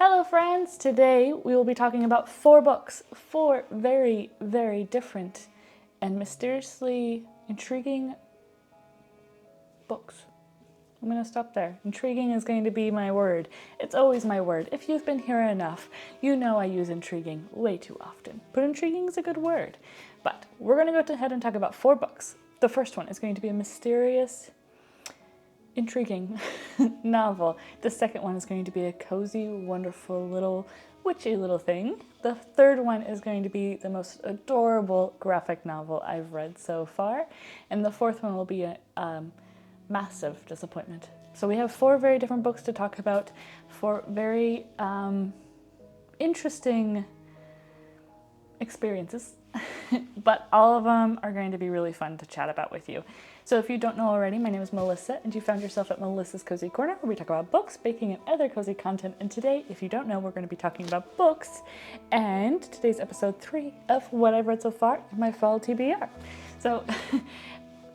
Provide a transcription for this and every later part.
Hello friends! Today we will be talking about 4 books, 4 very, very different and mysteriously intriguing books. I'm going to stop there. Intriguing is going to be my word. It's always my word. If you've been here enough, you know I use intriguing way too often. But intriguing is a good word. But we're going to go ahead and talk about 4 books. The first one is going to be a mysterious, intriguing novel. The second one is going to be a cozy, wonderful little witchy little thing. The third one is going to be the most adorable graphic novel I've read so far. And the fourth one will be a massive disappointment. So we have 4 very different books to talk about, 4 very interesting experiences, but all of them are going to be really fun to chat about with you. So if you don't know already, my name is Melissa, and you found yourself at Melissa's Cozy Corner, where we talk about books, baking, and other cozy content. And today, if you don't know, we're going to be talking about books, and today's episode 3 of what I've read so far, My Fall TBR. So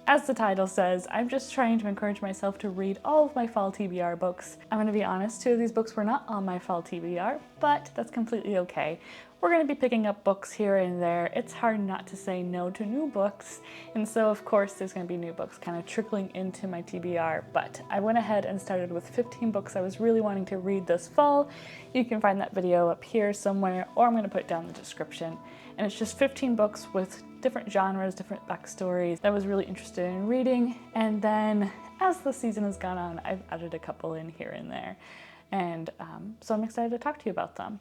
as the title says, I'm just trying to encourage myself to read all of my fall TBR books. I'm going to be honest, 2 of these books were not on my fall TBR, but that's completely okay. We're going to be picking up books here and there. It's hard not to say no to new books, and so of course there's going to be new books kind of trickling into my TBR, but I went ahead and started with 15 books I was really wanting to read this fall. You can find that video up here somewhere, or I'm going to put it down in the description. And it's just 15 books with different genres, different backstories that I was really interested in reading. And then as the season has gone on, I've added a couple in here and there. And so I'm excited to talk to you about them.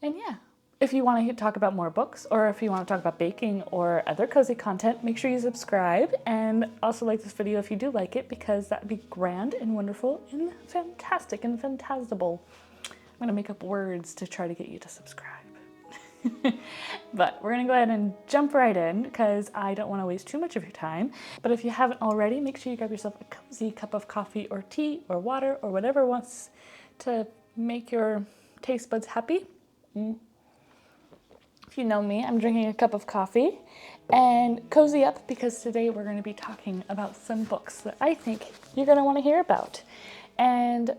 And yeah, if you want to talk about more books, or if you want to talk about baking or other cozy content, make sure you subscribe and also like this video if you do like it, because that would be grand and wonderful and fantastic and fantastical. I'm going to make up words to try to get you to subscribe. But we're going to go ahead and jump right in because I don't want to waste too much of your time. But if you haven't already, make sure you grab yourself a cozy cup of coffee or tea or water or whatever wants to make your taste buds happy. If you know me, I'm drinking a cup of coffee, and cozy up because today we're going to be talking about some books that I think you're going to want to hear about. And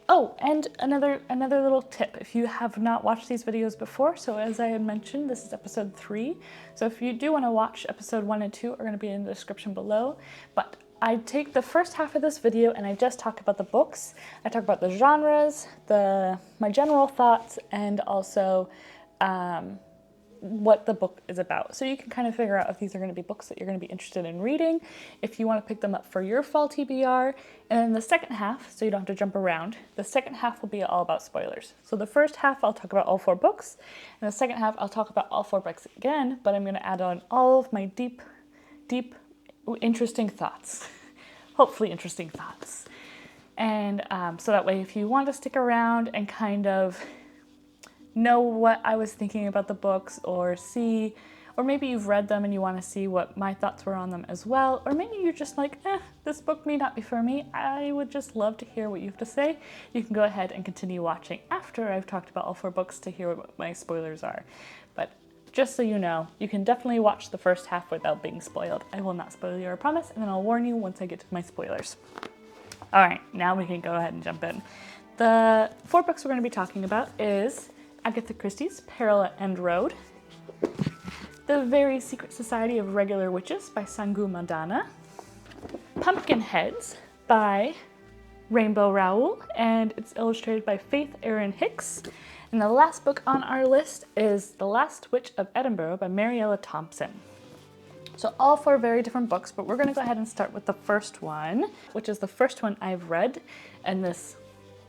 oh, and another little tip, if you have not watched these videos before, so as I had mentioned, this is episode 3. So if you do want to watch episode 1 and 2 are going to be in the description below. But I take the first half of this video and I just talk about the books. I talk about the genres, my general thoughts, and also what the book is about. So you can kind of figure out if these are going to be books that you're going to be interested in reading, if you want to pick them up for your fall TBR. And then the second half, so you don't have to jump around, the second half will be all about spoilers. So the first half I'll talk about all 4 books, and the second half I'll talk about all 4 books again, but I'm going to add on all of my deep, interesting thoughts. Hopefully interesting thoughts. And so that way if you want to stick around and kind of know what I was thinking about the books, or maybe you've read them and you want to see what my thoughts were on them as well, or maybe you're just like, this book may not be for me, I would just love to hear what you have to say, you can go ahead and continue watching after I've talked about all 4 books to hear what my spoilers are. But just so you know, you can definitely watch the first half without being spoiled. I will not spoil you, I promise, and then I'll warn you once I get to my spoilers. All right, now we can go ahead and jump in. The 4 books we're going to be talking about is Agatha Christie's Peril and Road, The Very Secret Society of Regular Witches by Sangu Mandanna, Pumpkinheads by Rowell, and it's illustrated by Erin Hicks. And the last book on our list is The Last Witch of Edinburgh by Marielle Thompson. So all 4 very different books, but we're going to go ahead and start with the first one, which is the first one I've read in this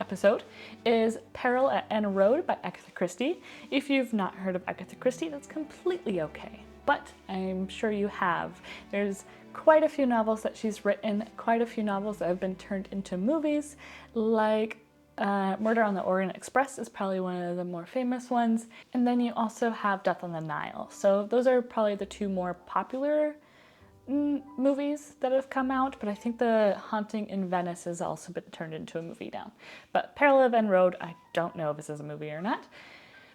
episode, is Peril and Road by Agatha Christie. If you've not heard of Agatha Christie, that's completely okay, but I'm sure you have. There's quite a few novels that she's written, quite a few novels that have been turned into movies, like Murder on the Orient Express is probably one of the more famous ones, and then you also have Death on the Nile. So those are probably the 2 more popular movies that have come out, but I think The Haunting in Venice has also been turned into a movie now. But Peril and Road, I don't know if this is a movie or not.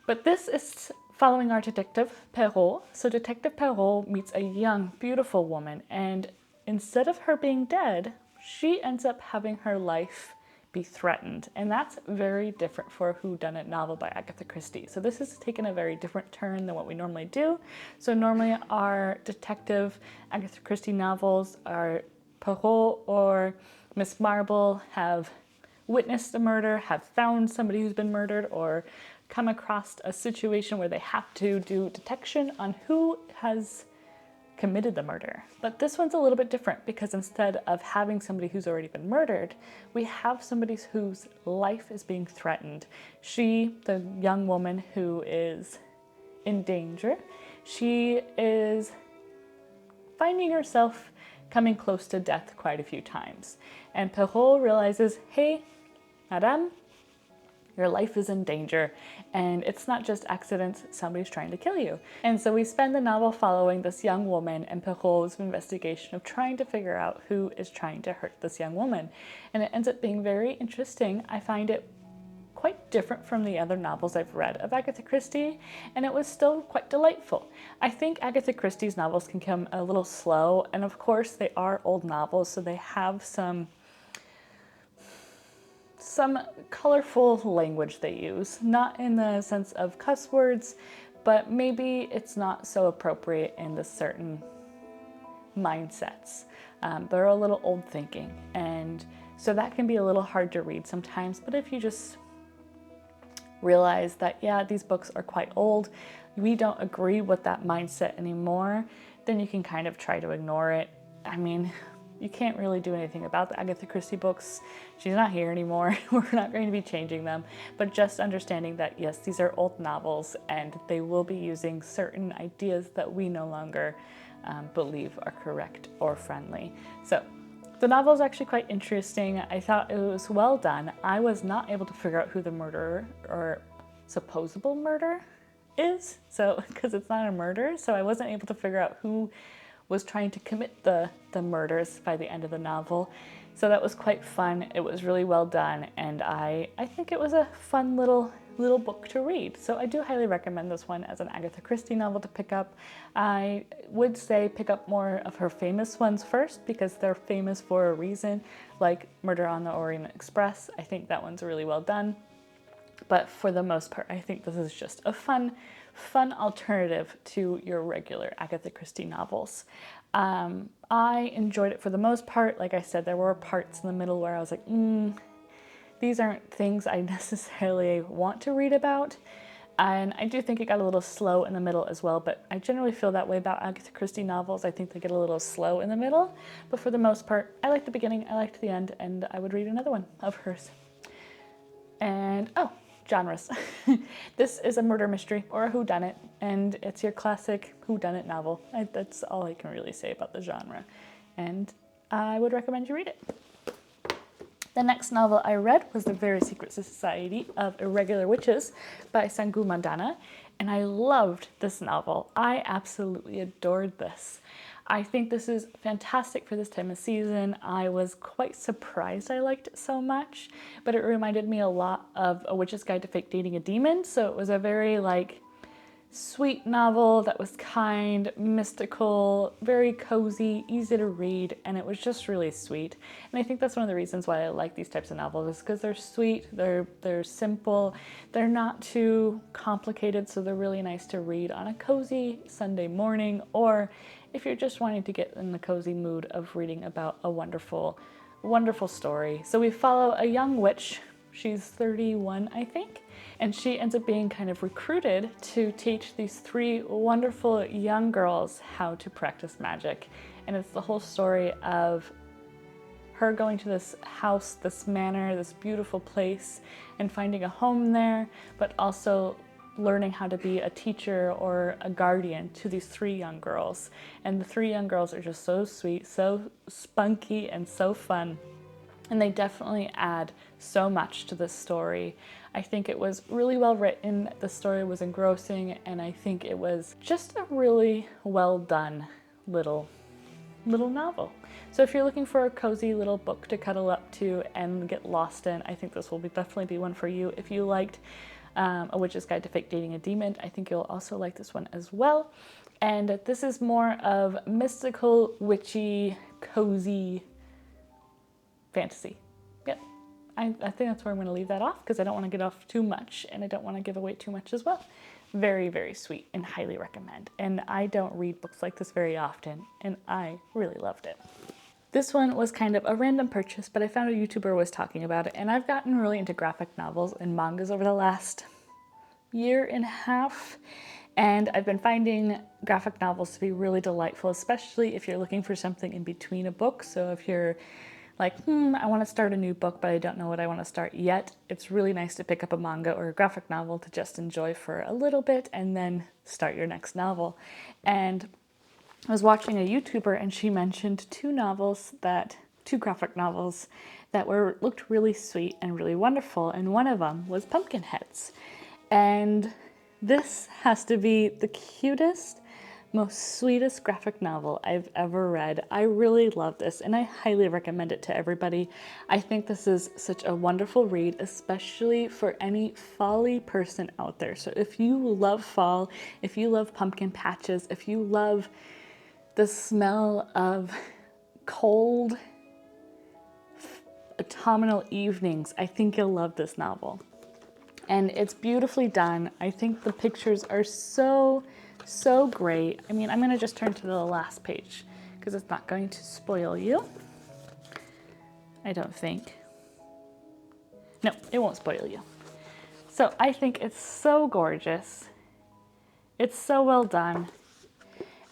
But this is following our detective, Peril. So Detective Peril meets a young, beautiful woman, and instead of her being dead, she ends up having her life be threatened. And that's very different for a whodunit novel by Agatha Christie. So this has taken a very different turn than what we normally do. So normally our detective Agatha Christie novels are Peril or Miss Marble have witnessed a murder, have found somebody who's been murdered, or come across a situation where they have to do detection on who has committed the murder. But this one's a little bit different because instead of having somebody who's already been murdered, we have somebody whose life is being threatened. She, the young woman who is in danger, she is finding herself coming close to death quite a few times. And Peril realizes, hey, madame, your life is in danger, and it's not just accidents, somebody's trying to kill you. And so we spend the novel following this young woman and Peril's investigation of trying to figure out who is trying to hurt this young woman. And it ends up being very interesting. I find it quite different from the other novels I've read of Agatha Christie, and it was still quite delightful. I think Agatha Christie's novels can come a little slow, and of course they are old novels, so they have some colorful language they use, not in the sense of cuss words, but maybe it's not so appropriate in the certain mindsets. They're a little old thinking, and so that can be a little hard to read sometimes, but if you just realize that, yeah, these books are quite old, we don't agree with that mindset anymore, then you can kind of try to ignore it. I mean, you can't really do anything about the Agatha Christie books. She's not here anymore. We're not going to be changing them. But just understanding that, yes, these are old novels and they will be using certain ideas that we no longer believe are correct or friendly. So the novel is actually quite interesting. I thought it was well done. I was not able to figure out who the murderer or supposable murder is, so because it's not a murder, so I wasn't able to figure out who was trying to commit the murders by the end of the novel. So that was quite fun. It was really well done, and I think it was a fun little book to read. So I do highly recommend this one as an Agatha Christie novel to pick up. I would say pick up more of her famous ones first because they're famous for a reason, like Murder on the Orient Express. I think that one's really well done. But for the most part, I think this is just a fun alternative to your regular Agatha Christie novels. I enjoyed it for the most part. Like I said, there were parts in the middle where I was like, these aren't things I necessarily want to read about. And I do think it got a little slow in the middle as well, but I generally feel that way about Agatha Christie novels. I think they get a little slow in the middle, but for the most part, I liked the beginning, I liked the end, and I would read another one of hers. And, genres. This is a murder mystery or a whodunit, and it's your classic whodunit novel. That's all I can really say about the genre, and I would recommend you read it. The next novel I read was The Very Secret Society of Irregular Witches by Sangu Mandanna, and I loved this novel. I absolutely adored this. I think this is fantastic for this time of season. I was quite surprised I liked it so much, but it reminded me a lot of A Witch's Guide to Fake Dating a Demon, so it was a very sweet novel that was kind, mystical, very cozy, easy to read, and it was just really sweet. And I think that's one of the reasons why I like these types of novels, is because they're sweet, they're simple, they're not too complicated, so they're really nice to read on a cozy Sunday morning, or if you're just wanting to get in the cozy mood of reading about a wonderful, wonderful story. So we follow a young witch. She's 31, I think, and she ends up being kind of recruited to teach these three wonderful young girls how to practice magic. And it's the whole story of her going to this house, this manor, this beautiful place, and finding a home there, but also learning how to be a teacher or a guardian to these three young girls. And the three young girls are just so sweet, so spunky, and so fun. And they definitely add so much to this story. I think it was really well written, the story was engrossing, and I think it was just a really well done little novel. So if you're looking for a cozy little book to cuddle up to and get lost in, I think this will definitely be one for you. If you liked A Witch's Guide to Fake Dating a Demon, I think you'll also like this one as well. And this is more of mystical, witchy, cozy fantasy. Yep. I think that's where I'm going to leave that off because I don't want to get off too much and I don't want to give away too much as well. Very, very sweet and highly recommend. And I don't read books like this very often and I really loved it. This one was kind of a random purchase, but I found a YouTuber was talking about it, and I've gotten really into graphic novels and mangas over the last year and a half, and I've been finding graphic novels to be really delightful, especially if you're looking for something in between a book. So if you're like, I want to start a new book, but I don't know what I want to start yet, it's really nice to pick up a manga or a graphic novel to just enjoy for a little bit and then start your next novel. And I was watching a YouTuber and she mentioned two graphic novels that looked really sweet and really wonderful, and one of them was Pumpkinheads. And this has to be the cutest, most sweetest graphic novel I've ever read. I really love this and I highly recommend it to everybody. I think this is such a wonderful read, especially for any fall-y person out there. So if you love fall, if you love pumpkin patches, if you love the smell of cold autumnal evenings, I think you'll love this novel. And it's beautifully done. I think the pictures are so great. I mean, I'm gonna just turn to the last page because it's not going to spoil you. I don't think. No, it won't spoil you. So I think it's so gorgeous. It's so well done.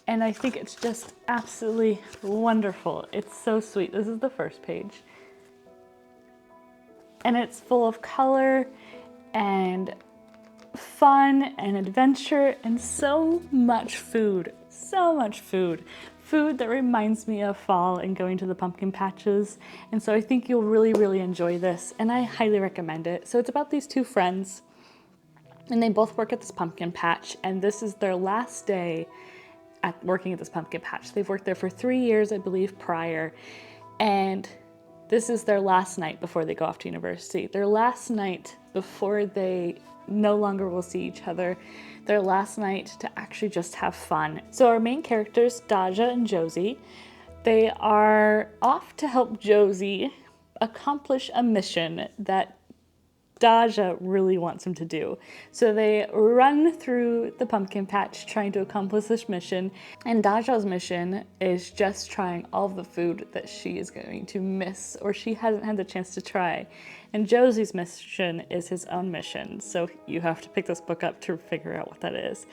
And I think it's just absolutely wonderful. It's so sweet. This is the first page. And it's full of color and fun and adventure and so much food. So much food. Food that reminds me of fall and going to the pumpkin patches. And so I think you'll really, really enjoy this. And I highly recommend it. So it's about these two friends. And they both work at this pumpkin patch. And this is their last day working at this pumpkin patch. They've worked there for 3 years, I believe, prior, and this is their last night before they go off to university. Their last night before they no longer will see each other. Their last night to actually just have fun. So our main characters, Daja and Josie, they are off to help Josie accomplish a mission that Daja really wants him to do. So they run through the pumpkin patch trying to accomplish this mission, and Daja's mission is just trying all the food that she is going to miss or she hasn't had the chance to try. And Josie's mission is his own mission, so you have to pick this book up to figure out what that is.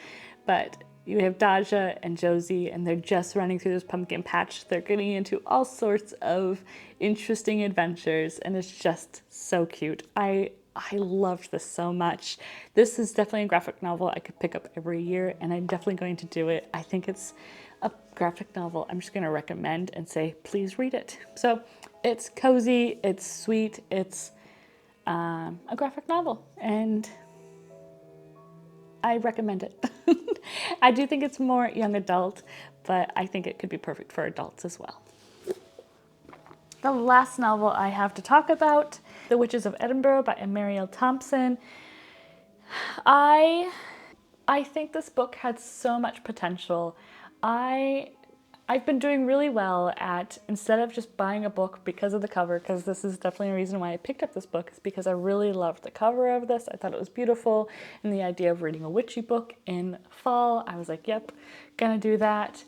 But you have Daja and Josie, and they're just running through this pumpkin patch. They're getting into all sorts of interesting adventures, and it's just so cute. I loved this so much. This is definitely a graphic novel I could pick up every year, and I'm definitely going to do it. I think it's a graphic novel I'm just going to recommend and say, please read it. So it's cozy, it's sweet, it's a graphic novel, and I recommend it. I do think it's more young adult, but I think it could be perfect for adults as well. The last novel I have to talk about, The Witches of Edinburgh by Marielle Thompson. I think this book had so much potential. I've been doing really well at, instead of just buying a book because of the cover, because this is definitely a reason why I picked up this book, is because I really loved the cover of this. I thought it was beautiful, and the idea of reading a witchy book in fall, I was like, yep, gonna do that.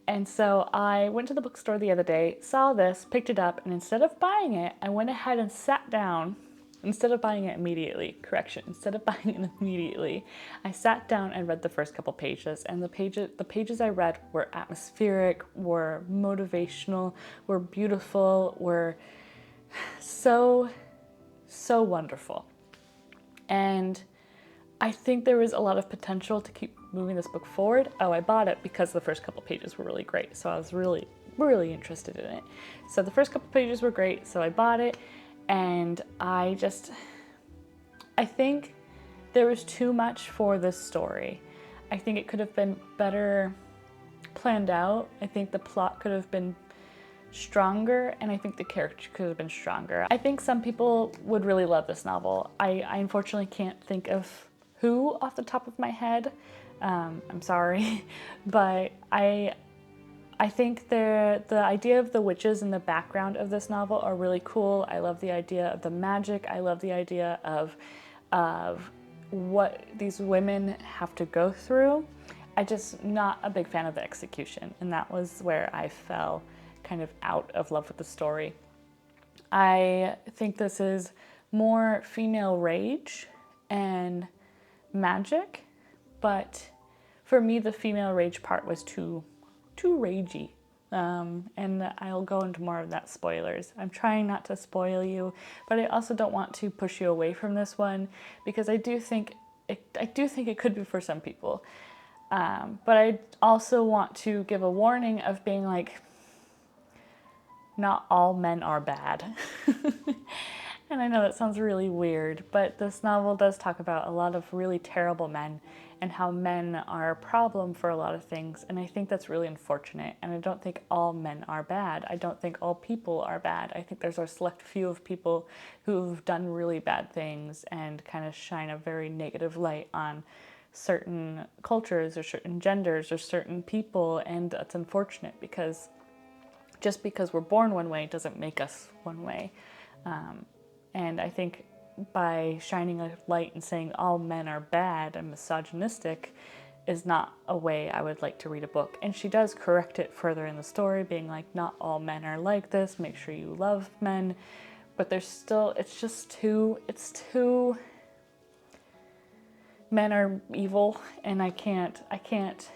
And so I went to the bookstore the other day, saw this, picked it up, and instead of buying it, I went ahead and sat down. Instead of buying it immediately, I sat down and read the first couple pages, and the pages I read were atmospheric, were motivational, were beautiful, were so wonderful. And I think there was a lot of potential to keep moving this book forward. Oh, I bought it because the first couple pages were really great, so I was really interested in it. So the first couple pages were great, so I bought it. And I think there was too much for this story. I think it could have been better planned out. I think the plot could have been stronger, and I think the character could have been stronger. I think some people would really love this novel. I unfortunately can't think of who off the top of my head. I'm sorry, but I I think the idea of the witches in the background of this novel are really cool. I love the idea of the magic. I love the idea of what these women have to go through. I just not a big fan of the execution, and that was where I fell kind of out of love with the story. I think this is more female rage and magic, but for me the female rage part was too ragey. And I'll go into more of that spoilers. I'm trying not to spoil you, but I also don't want to push you away from this one because I do think it could be for some people. But I also want to give a warning of being like, not all men are bad. And I know that sounds really weird, but this novel does talk about a lot of really terrible men and how men are a problem for a lot of things. And I think that's really unfortunate. And I don't think all men are bad. I don't think all people are bad. I think there's a select few of people who've done really bad things and kind of shine a very negative light on certain cultures or certain genders or certain people. And that's unfortunate because just because we're born one way doesn't make us one way. And I think by shining a light and saying all men are bad and misogynistic is not a way I would like to read a book. And she does correct it further in the story, being like, not all men are like this, make sure you love men. But there's still, it's too, men are evil, and I can't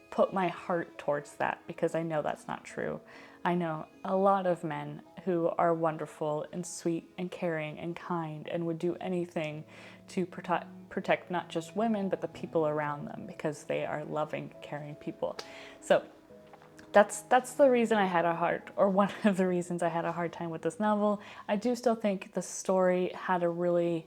put my heart towards that because I know that's not true. I know a lot of men who are wonderful and sweet and caring and kind and would do anything to protect not just women, but the people around them because they are loving, caring people. So that's the reason I had one of the reasons I had a hard time with this novel. I do still think the story had a really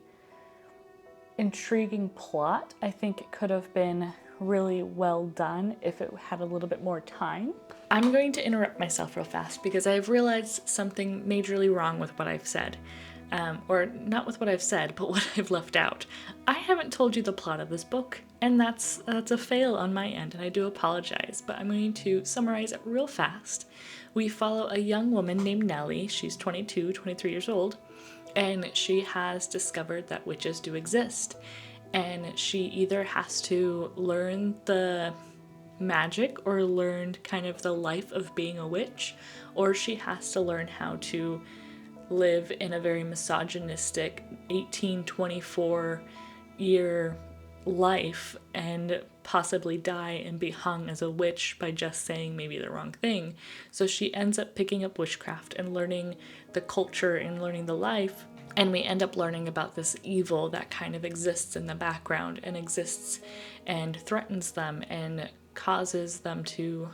intriguing plot. I think it could have been really well done if it had a little bit more time. I'm going to interrupt myself real fast because I've realized something majorly wrong with what I've said. Or not with what I've said, but what I've left out. I haven't told you the plot of this book, and that's a fail on my end, and I do apologize, but I'm going to summarize it real fast. We follow a young woman named Nellie. She's 22, 23 years old, and she has discovered that witches do exist. And she either has to learn the magic or learn kind of the life of being a witch, or she has to learn how to live in a very misogynistic 1824 year life and possibly die and be hung as a witch by just saying maybe the wrong thing. So she ends up picking up witchcraft and learning the culture and learning the life. And we end up learning about this evil that kind of exists in the background and exists and threatens them and causes them to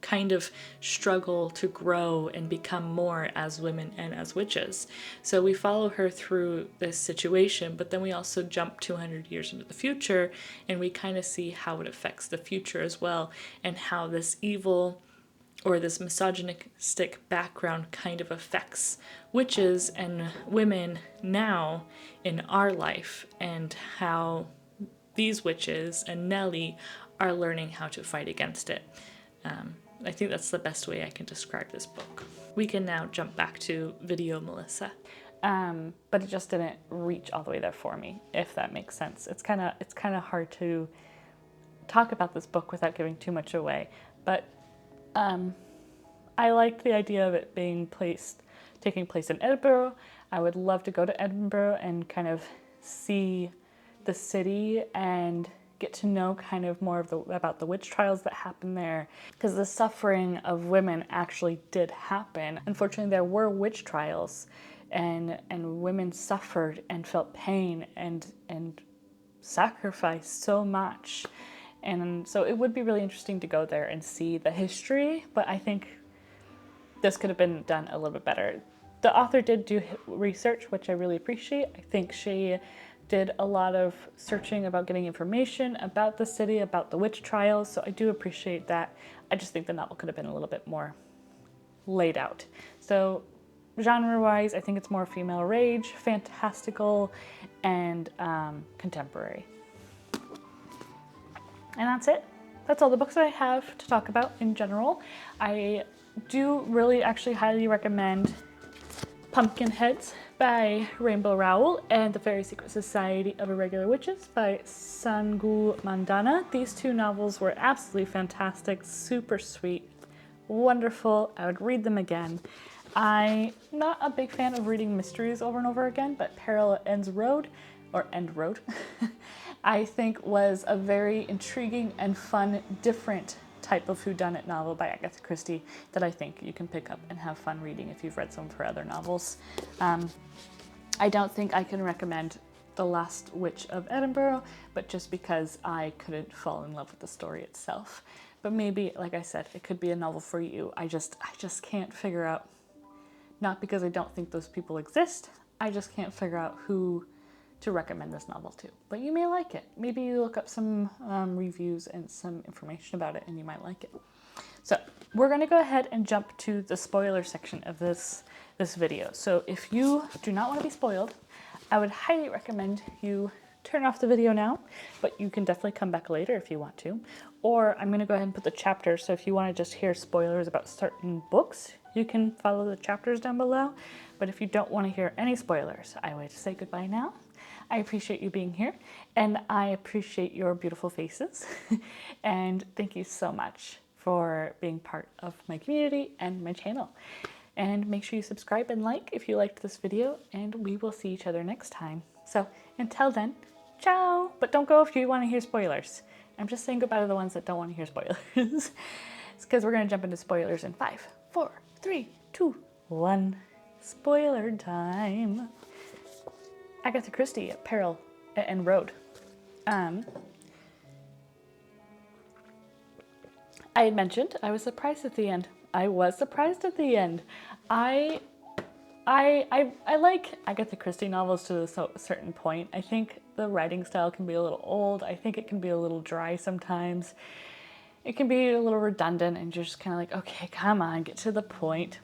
kind of struggle to grow and become more as women and as witches. So we follow her through this situation, but then we also jump 200 years into the future and we kind of see how it affects the future as well and how this evil or this misogynistic background kind of affects witches and women now in our life and how these witches and Nellie are learning how to fight against it. I think that's the best way I can describe this book. We can now jump back to video Melissa. But it just didn't reach all the way there for me, if that makes sense. It's kind of hard to talk about this book without giving too much away. But I liked the idea of it taking place in Edinburgh. I would love to go to Edinburgh and kind of see the city and get to know kind of more about the witch trials that happened there, because the suffering of women actually did happen. Unfortunately, there were witch trials and women suffered and felt pain and sacrificed so much. And so it would be really interesting to go there and see the history, but I think this could have been done a little bit better. The author did do research, which I really appreciate. I think she did a lot of searching about getting information about the city, about the witch trials, so I do appreciate that. I just think the novel could have been a little bit more laid out. So genre-wise, I think it's more female rage, fantastical, and contemporary. And that's it. that's all the books that I have to talk about in general. I do really actually highly recommend Pumpkinheads by Rainbow Rowell and The Fairy Secret Society of Irregular Witches by Sangu Mandanna. These two novels were absolutely fantastic, super sweet, wonderful. I would read them again. I'm not a big fan of reading mysteries over and over again, but Peril End Road, I think was a very intriguing and fun, different type of whodunit novel by Agatha Christie that I think you can pick up and have fun reading if you've read some of her other novels. I don't think I can recommend The Last Witch of Edinburgh, but just because I couldn't fall in love with the story itself. But maybe, like I said, it could be a novel for you. I just can't figure out, not because I don't think those people exist, I just can't figure out who to recommend this novel to. But you may like it. Maybe you look up some reviews and some information about it and you might like it. So we're gonna go ahead and jump to the spoiler section of this video. So if you do not want to be spoiled, I would highly recommend you turn off the video now, but you can definitely come back later if you want to. Or I'm gonna go ahead and put the chapters, so if you wanna just hear spoilers about certain books, you can follow the chapters down below. But if you don't wanna hear any spoilers, I would say goodbye now. I appreciate you being here, and I appreciate your beautiful faces. And thank you so much for being part of my community and my channel. And make sure you subscribe and like if you liked this video, and we will see each other next time. So until then, ciao! But don't go if you want to hear spoilers. I'm just saying goodbye to the ones that don't want to hear spoilers. It's because we're going to jump into spoilers in 5, 4, 3, 2, 1. Spoiler time. Agatha Christie at Peril and Road. I had mentioned I was surprised at the end. I was surprised at the end. I like Agatha Christie novels to a certain point. I think the writing style can be a little old. I think it can be a little dry sometimes. It can be a little redundant and you're just kind of like, okay, come on, get to the point.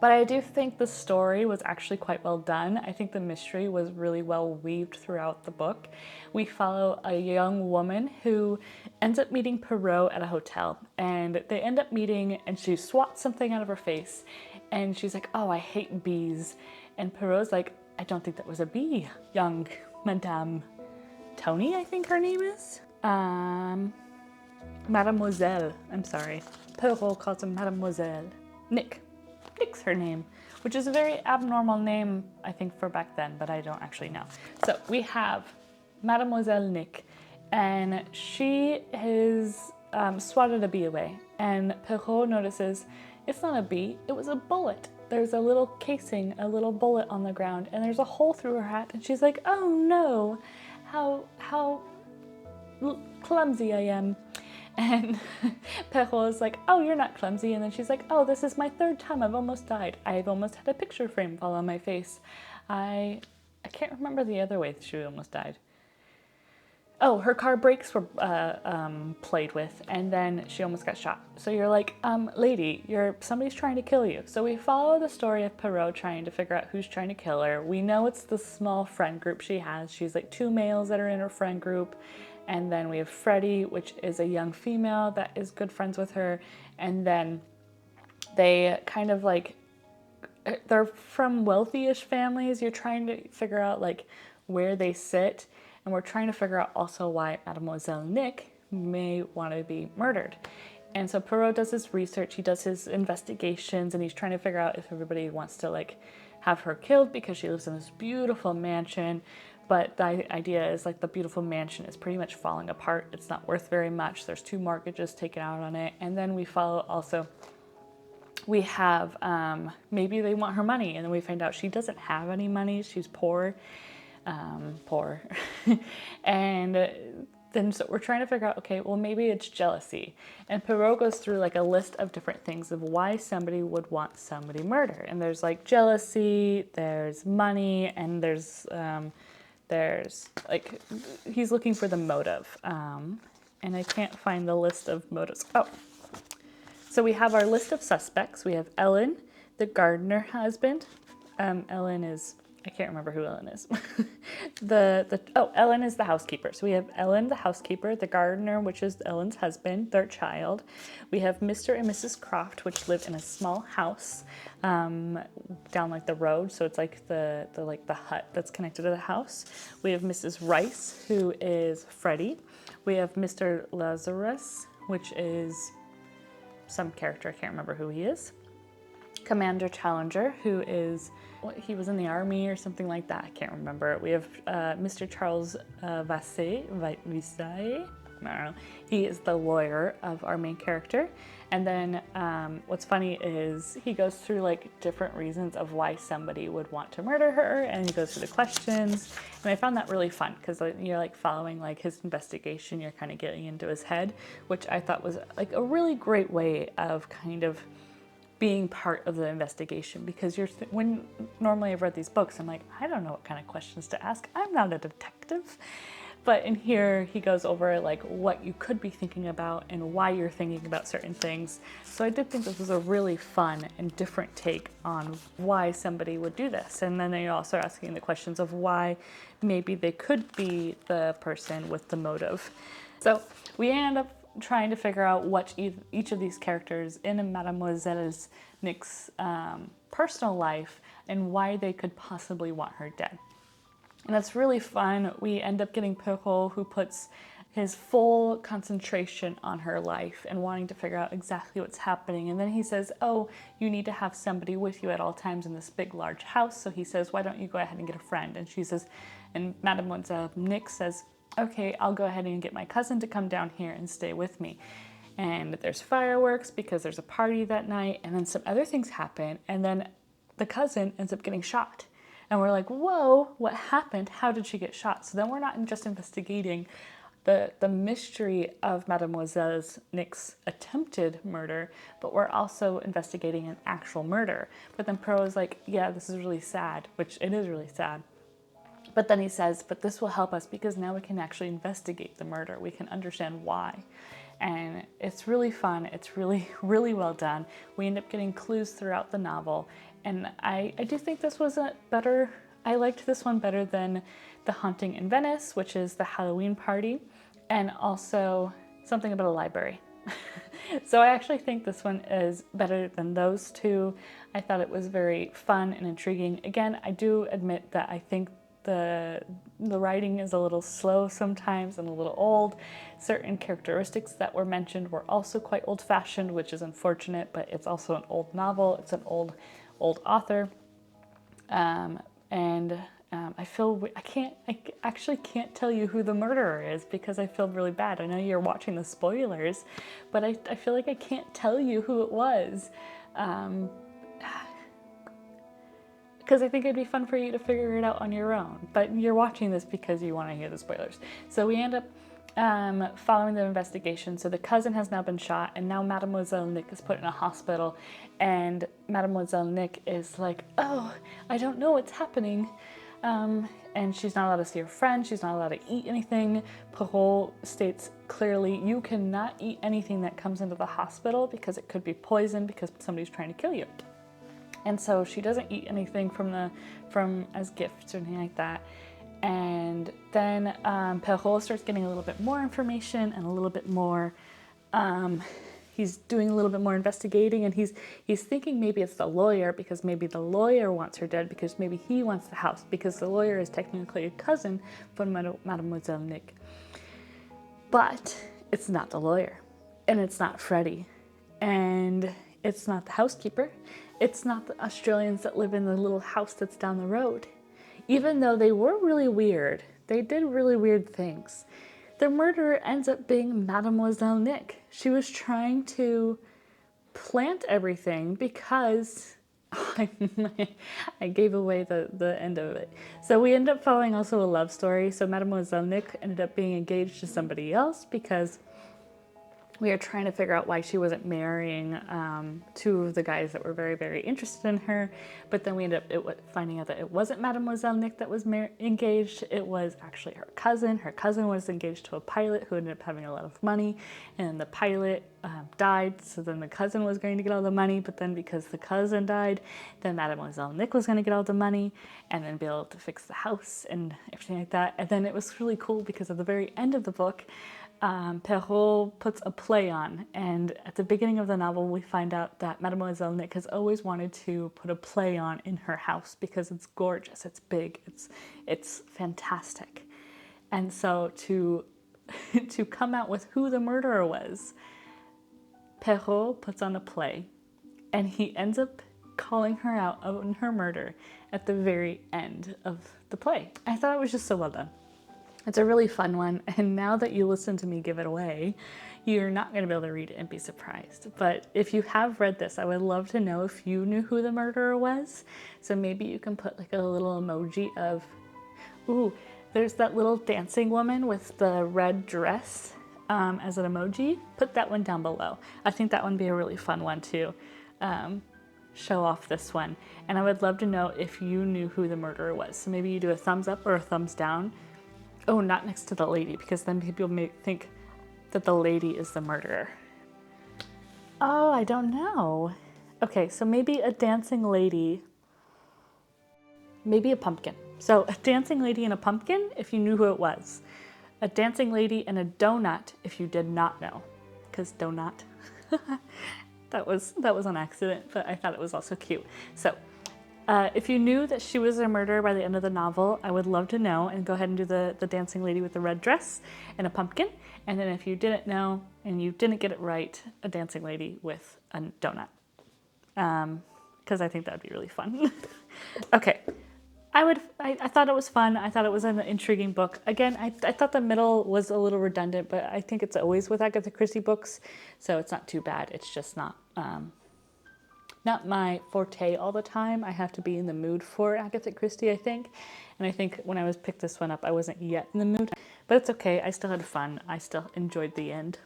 But I do think the story was actually quite well done. I think the mystery was really well weaved throughout the book. We follow a young woman who ends up meeting Peril at a hotel, and they end up meeting and she swats something out of her face and she's like, oh, I hate bees. And Peril's like, I don't think that was a bee, young Madame Tony, I think her name is. Mademoiselle, I'm sorry. Peril calls him Mademoiselle. Nick's her name, which is a very abnormal name, I think, for back then, but I don't actually know. So we have Mademoiselle Nick, and she has swatted a bee away, and Peril notices it's not a bee, it was a bullet. There's a little casing, a little bullet on the ground, and there's a hole through her hat, and she's like, oh no, how clumsy I am. And Peril is like, oh, you're not clumsy. And then she's like, oh, this is my 3rd time I've almost died. I've almost had a picture frame fall on my face. I can't remember the other way she almost died. Oh, her car brakes were played with, and then she almost got shot. So you're like, lady, somebody's trying to kill you. So we follow the story of Peril trying to figure out who's trying to kill her. We know it's the small friend group she has. She's like 2 males that are in her friend group. And then we have Freddie, which is a young female that is good friends with her. And then they kind of like, they're from wealthy-ish families. You're trying to figure out like where they sit. And we're trying to figure out also why Mademoiselle Nick may want to be murdered. And so Peril does his research, he does his investigations, and he's trying to figure out if everybody wants to like have her killed because she lives in this beautiful mansion. But the idea is like the beautiful mansion is pretty much falling apart. It's not worth very much. There's 2 mortgages taken out on it. And then we follow also, we have, maybe they want her money. And then we find out she doesn't have any money. She's poor. And then so we're trying to figure out, okay, well, maybe it's jealousy. And Peril goes through like a list of different things of why somebody would want somebody murdered. And there's like jealousy, there's money, and there's like, he's looking for the motive. And I can't find the list of motives. Oh, so we have our list of suspects. We have Ellen, the gardener husband. Ellen is I can't remember who Ellen is. Ellen is the housekeeper. So we have Ellen, the housekeeper, the gardener, which is Ellen's husband, their child. We have Mr. and Mrs. Croft, which live in a small house down like the road. So it's like the hut that's connected to the house. We have Mrs. Rice, who is Freddie. We have Mr. Lazarus, which is some character. I can't remember who he is. Commander Challenger, who is, he was in the army or something like that. I can't remember. We have Mr. Charles Vasset, I don't know. He is the lawyer of our main character. And then what's funny is he goes through like different reasons of why somebody would want to murder her, and he goes through the questions. And I found that really fun because you're like following like his investigation. You're kind of getting into his head, which I thought was like a really great way of kind of being part of the investigation, because when normally I've read these books, I'm like, I don't know what kind of questions to ask. I'm not a detective. But in here, he goes over like what you could be thinking about and why you're thinking about certain things. So I did think this was a really fun and different take on why somebody would do this. And then you're also asking the questions of why maybe they could be the person with the motive. So we end up trying to figure out what each of these characters in Mademoiselle Nick's personal life and why they could possibly want her dead. And that's really fun. We end up getting Peril, who puts his full concentration on her life and wanting to figure out exactly what's happening. And then he says, oh, you need to have somebody with you at all times in this big, large house. So he says, why don't you go ahead and get a friend? And she says, and Mademoiselle Nick says, okay, I'll go ahead and get my cousin to come down here and stay with me. And there's fireworks because there's a party that night, and then some other things happen, and then the cousin ends up getting shot. And we're like, whoa, what happened? How did she get shot? So then we're not just investigating the mystery of Mademoiselle Nick's attempted murder, but we're also investigating an actual murder. But then Peril is like, yeah, this is really sad, which it is really sad. But then he says, but this will help us because now we can actually investigate the murder. We can understand why. And it's really fun. It's really, really well done. We end up getting clues throughout the novel. And I do think this was I liked this one better than The Haunting in Venice, which is the Halloween party, and also something about a library. So I actually think this one is better than those two. I thought it was very fun and intriguing. Again, I do admit that I think the writing is a little slow sometimes and a little old. Certain characteristics that were mentioned were also quite old-fashioned, which is unfortunate, but it's also an old novel. It's an old author. I actually can't tell you who the murderer is because I feel really bad. I know you're watching the spoilers, but I feel like I can't tell you who it was. Because I think it'd be fun for you to figure it out on your own. But you're watching this because you want to hear the spoilers. So we end up following the investigation. So the cousin has now been shot, and now Mademoiselle Nick is put in a hospital. And Mademoiselle Nick is like, oh, I don't know what's happening. And she's not allowed to see her friend. She's not allowed to eat anything. Peril states clearly, you cannot eat anything that comes into the hospital because it could be poison because somebody's trying to kill you. And so she doesn't eat anything from as gifts or anything like that. And then Peril starts getting a little bit more information and a little bit more, he's doing a little bit more investigating, and he's thinking maybe it's the lawyer, because maybe the lawyer wants her dead, because maybe he wants the house, because the lawyer is technically a cousin from Mademoiselle Nick. But it's not the lawyer, and it's not Freddie, and it's not the housekeeper. It's not the Australians that live in the little house that's down the road. Even though they were really weird, they did really weird things. The murderer ends up being Mademoiselle Nick. She was trying to plant everything because I gave away the end of it. So we end up following also a love story. So Mademoiselle Nick ended up being engaged to somebody else because we are trying to figure out why she wasn't marrying two of the guys that were very, very interested in her. But then we ended up finding out that it wasn't Mademoiselle Nick that was engaged. It was actually her cousin. Her cousin was engaged to a pilot who ended up having a lot of money. And the pilot died, so then the cousin was going to get all the money. But then because the cousin died, then Mademoiselle Nick was going to get all the money and then be able to fix the house and everything like that. And then it was really cool because at the very end of the book, Peril puts a play on, and at the beginning of the novel we find out that Mademoiselle Nick has always wanted to put a play on in her house because it's gorgeous, it's big, it's fantastic. And so to come out with who the murderer was, Peril puts on a play, and he ends up calling her out on her murder at the very end of the play. I thought it was just so well done. It's a really fun one, and now that you listen to me give it away, you're not going to be able to read it and be surprised. But if you have read this, I would love to know if you knew who the murderer was. So maybe you can put like a little emoji of, ooh, there's that little dancing woman with the red dress as an emoji. Put that one down below. I think that one would be a really fun one to show off this one. And I would love to know if you knew who the murderer was. So maybe you do a thumbs up or a thumbs down. Oh, not next to the lady, because then people may think that the lady is the murderer. Oh, I don't know. Okay, so maybe a dancing lady, maybe a pumpkin. So a dancing lady and a pumpkin, if you knew who it was. A dancing lady and a donut, if you did not know. Because donut. that was an accident, but I thought it was also cute. So if you knew that she was a murderer by the end of the novel, I would love to know, and go ahead and do the dancing lady with the red dress and a pumpkin. And then if you didn't know and you didn't get it right, a dancing lady with a donut. Because I think that would be really fun. Okay. I thought it was fun. I thought it was an intriguing book. Again, I thought the middle was a little redundant, but I think it's always with Agatha Christie books, so it's not too bad. It's just not my forte all the time. I have to be in the mood for Agatha Christie, I think. And I think when I picked this one up, I wasn't yet in the mood. But it's okay. I still had fun. I still enjoyed the end.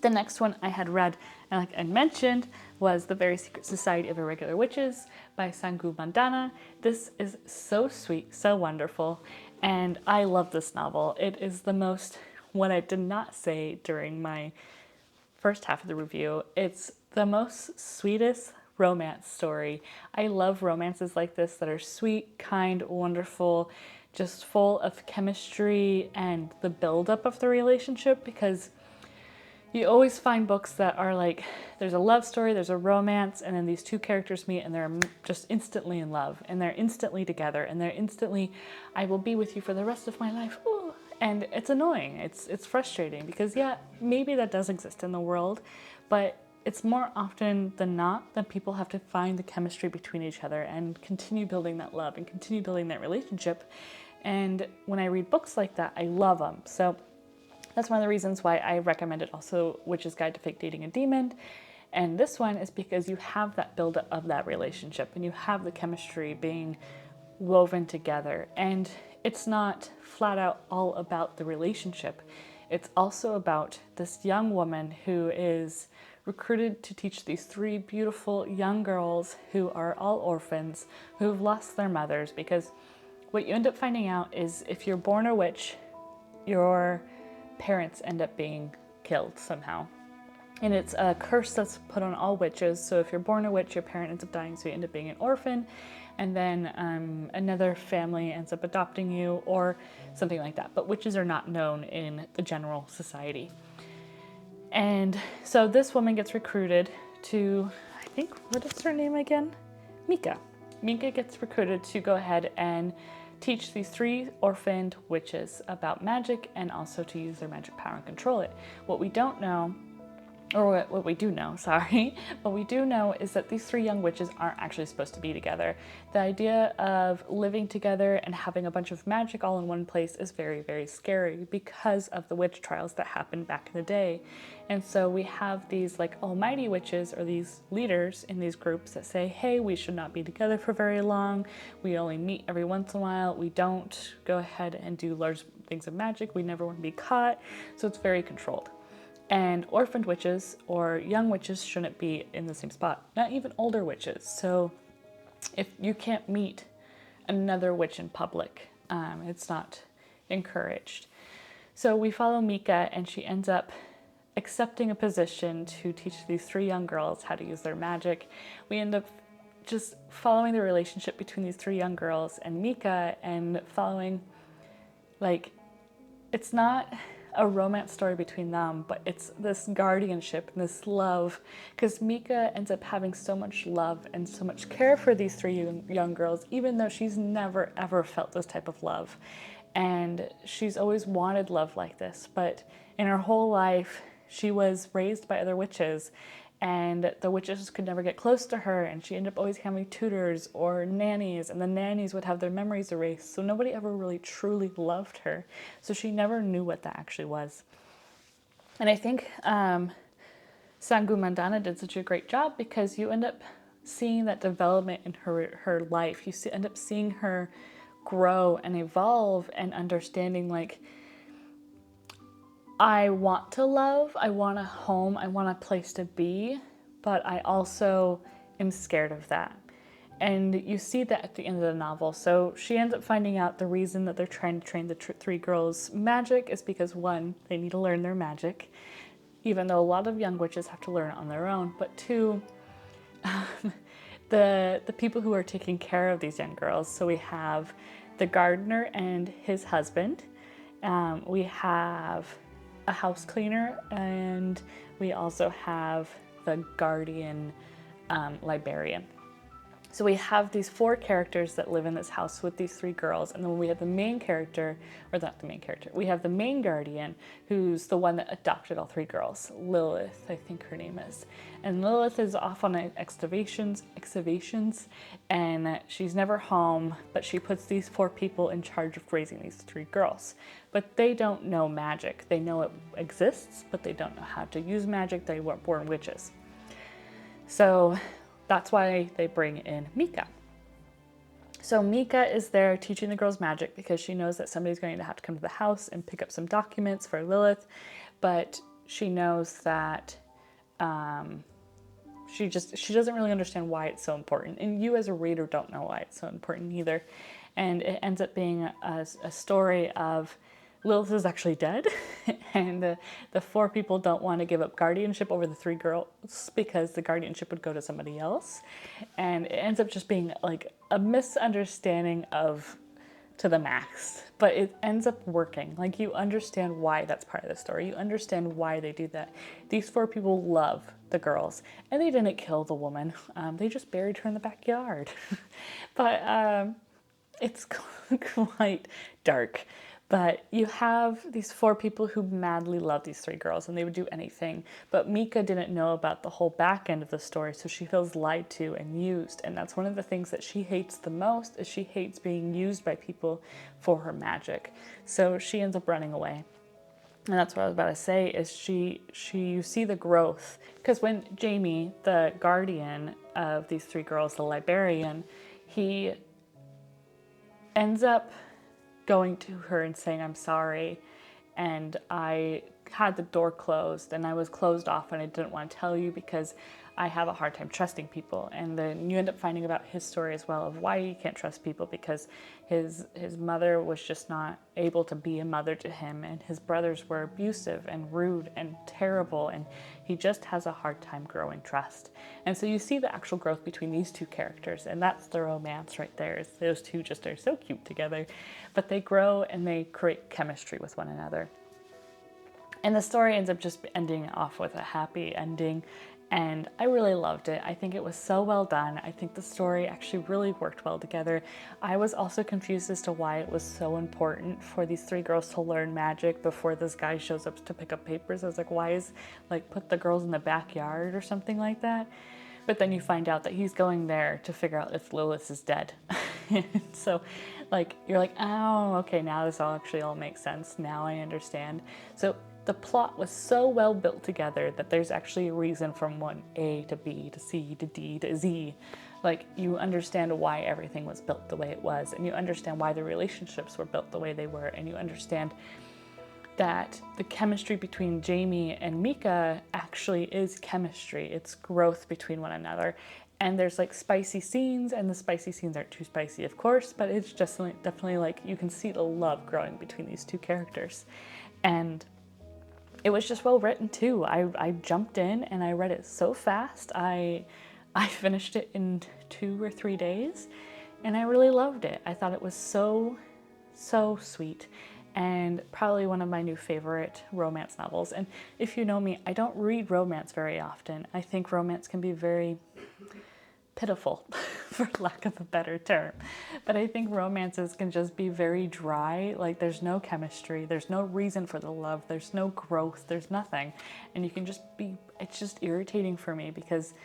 The next one I had read, and like I mentioned, was The Very Secret Society of Irregular Witches by Sangu Mandanna. This is so sweet, so wonderful, and I love this novel. It is the most, what I did not say during my first half of the review, it's the most sweetest romance story. I love romances like this that are sweet, kind, wonderful, just full of chemistry and the buildup of the relationship, because you always find books that are like, there's a love story, there's a romance, and then these two characters meet and they're just instantly in love, and they're instantly together, and they're instantly, I will be with you for the rest of my life. Ooh. And it's annoying, it's frustrating, because yeah, maybe that does exist in the world, but it's more often than not that people have to find the chemistry between each other and continue building that love and continue building that relationship. And when I read books like that, I love them. So that's one of the reasons why I recommended also Witch's Guide to Fake Dating a Demon. And this one is because you have that buildup of that relationship and you have the chemistry being woven together. And it's not flat out all about the relationship. It's also about this young woman who is recruited to teach these three beautiful young girls who are all orphans, who have lost their mothers, because what you end up finding out is if you're born a witch, your parents end up being killed somehow. And it's a curse that's put on all witches. So if you're born a witch, your parent ends up dying, so you end up being an orphan. And then another family ends up adopting you or something like that. But witches are not known in the general society. And so this woman gets recruited to, I think, what is her name again? Mika. Mika gets recruited to go ahead and teach these three orphaned witches about magic and also to use their magic power and control it. What we don't know, or what we do know, sorry, what we do know is that these three young witches aren't actually supposed to be together. The idea of living together and having a bunch of magic all in one place is very, very scary because of the witch trials that happened back in the day. And so we have these like almighty witches, or these leaders in these groups that say, hey, we should not be together for very long. We only meet every once in a while. We don't go ahead and do large things of magic. We never want to be caught. So it's very controlled. And orphaned witches or young witches shouldn't be in the same spot, not even older witches. So if you can't meet another witch in public, it's not encouraged. So we follow Mika, and she ends up accepting a position to teach these 3 young girls how to use their magic. We end up just following the relationship between these 3 young girls and Mika, and following, like, it's not a romance story between them, but it's this guardianship and this love, because Mika ends up having so much love and so much care for these 3 young girls, even though she's never ever felt this type of love. And she's always wanted love like this, but in her whole life, she was raised by other witches, and the witches could never get close to her, and she ended up always having tutors or nannies, and the nannies would have their memories erased, so nobody ever really truly loved her. So she never knew what that actually was. And I think Sangu Mandanna did such a great job, because you end up seeing that development in her life. You end up seeing her grow and evolve, and understanding, like, I want to love, I want a home, I want a place to be, but I also am scared of that. And you see that at the end of the novel. So she ends up finding out the reason that they're trying to train the 3 girls magic is because, 1, they need to learn their magic, even though a lot of young witches have to learn it on their own, but 2, the people who are taking care of these young girls. So we have the gardener and his husband. We have a house cleaner, and we also have the guardian librarian. So we have these 4 characters that live in this house with these 3 girls, and then we have the main character, or not the main character, we have the main guardian, who's the one that adopted all 3 girls, Lilith, I think her name is. And Lilith is off on excavations, and she's never home, but she puts these 4 people in charge of raising these 3 girls. But they don't know magic. They know it exists, but they don't know how to use magic. They weren't born witches. So that's why they bring in Mika. So Mika is there teaching the girls magic because she knows that somebody's going to have to come to the house and pick up some documents for Lilith, but she knows that she doesn't really understand why it's so important. And you as a reader don't know why it's so important either. And it ends up being a story of Lilith is actually dead, and the 4 people don't want to give up guardianship over the 3 girls because the guardianship would go to somebody else. And it ends up just being like a misunderstanding to the max, but it ends up working. Like, you understand why that's part of the story. You understand why they do that. These 4 people love the girls, and they didn't kill the woman. They just buried her in the backyard. But it's quite dark. But you have these 4 people who madly love these 3 girls, and they would do anything. But Mika didn't know about the whole back end of the story, so she feels lied to and used. And that's one of the things that she hates the most, is she hates being used by people for her magic. So she ends up running away. And that's what I was about to say, is you see the growth. Because when Jamie, the guardian of these 3 girls, the librarian, he ends up going to her and saying, I'm sorry, and I had the door closed and I was closed off, and I didn't want to tell you because I have a hard time trusting people. And then you end up finding about his story as well, of why he can't trust people, because his mother was just not able to be a mother to him, and his brothers were abusive and rude and terrible, and he just has a hard time growing trust. And so you see the actual growth between these 2 characters, and that's the romance right there. Is those 2 just are so cute together, but they grow and they create chemistry with one another. And the story ends up just ending off with a happy ending, and I really loved it. I think it was so well done. I think the story actually really worked well together. I was also confused as to why it was so important for these 3 girls to learn magic before this guy shows up to pick up papers. I was like, why is, like, put the girls in the backyard or something like that? But then you find out that he's going there to figure out if Lilith is dead. So, like, you're like, oh, okay, now this all makes sense. Now I understand. So the plot was so well built together that there's actually a reason from one A to B to C to D to Z. Like, you understand why everything was built the way it was, and you understand why the relationships were built the way they were, and you understand that the chemistry between Jamie and Mika actually is chemistry. It's growth between one another. And there's like spicy scenes, and the spicy scenes aren't too spicy, of course, but it's just definitely like you can see the love growing between these two characters. And it was just well written too. I jumped in and I read it so fast. I finished it in 2 or 3 days, and I really loved it. I thought it was so sweet, and probably one of my new favorite romance novels. And if you know me, I don't read romance very often. I think romance can be very pitiful, for lack of a better term. But I think romances can just be very dry. Like, there's no chemistry, there's no reason for the love, there's no growth, there's nothing. And you can just be, it's just irritating for me, because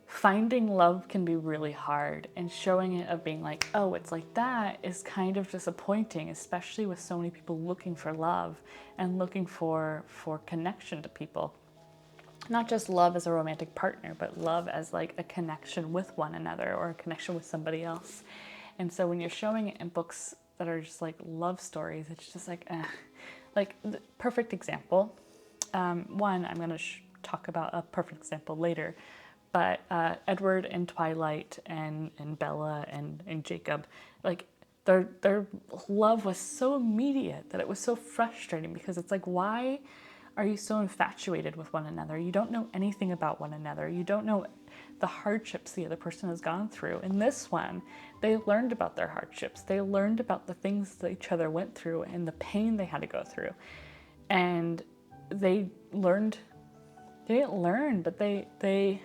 finding love can be really hard, and showing it of being like, oh, it's like that, is kind of disappointing, especially with so many people looking for love and looking for connection to people. Not just love as a romantic partner, but love as like a connection with one another or a connection with somebody else. And so when you're showing it in books that are just like love stories, it's just like, like the perfect example. One, I'm going to talk about a perfect example later, but Edward and Twilight and Bella and Jacob, like their love was so immediate that it was so frustrating, because it's like, why are you so infatuated with one another? You don't know anything about one another. You don't know the hardships the other person has gone through. In this one, they learned about their hardships. They learned about the things that each other went through and the pain they had to go through. And they didn't learn, but they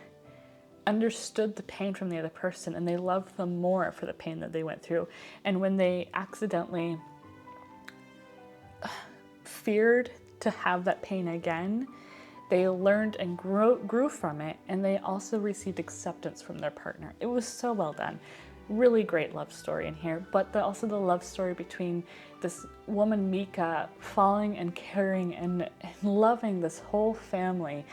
understood the pain from the other person, and they loved them more for the pain that they went through. And when they accidentally feared to have that pain again, they learned and grew from it, and they also received acceptance from their partner. It was so well done. Really great love story in here, but also the love story between this woman, Mika, falling and caring and loving this whole family,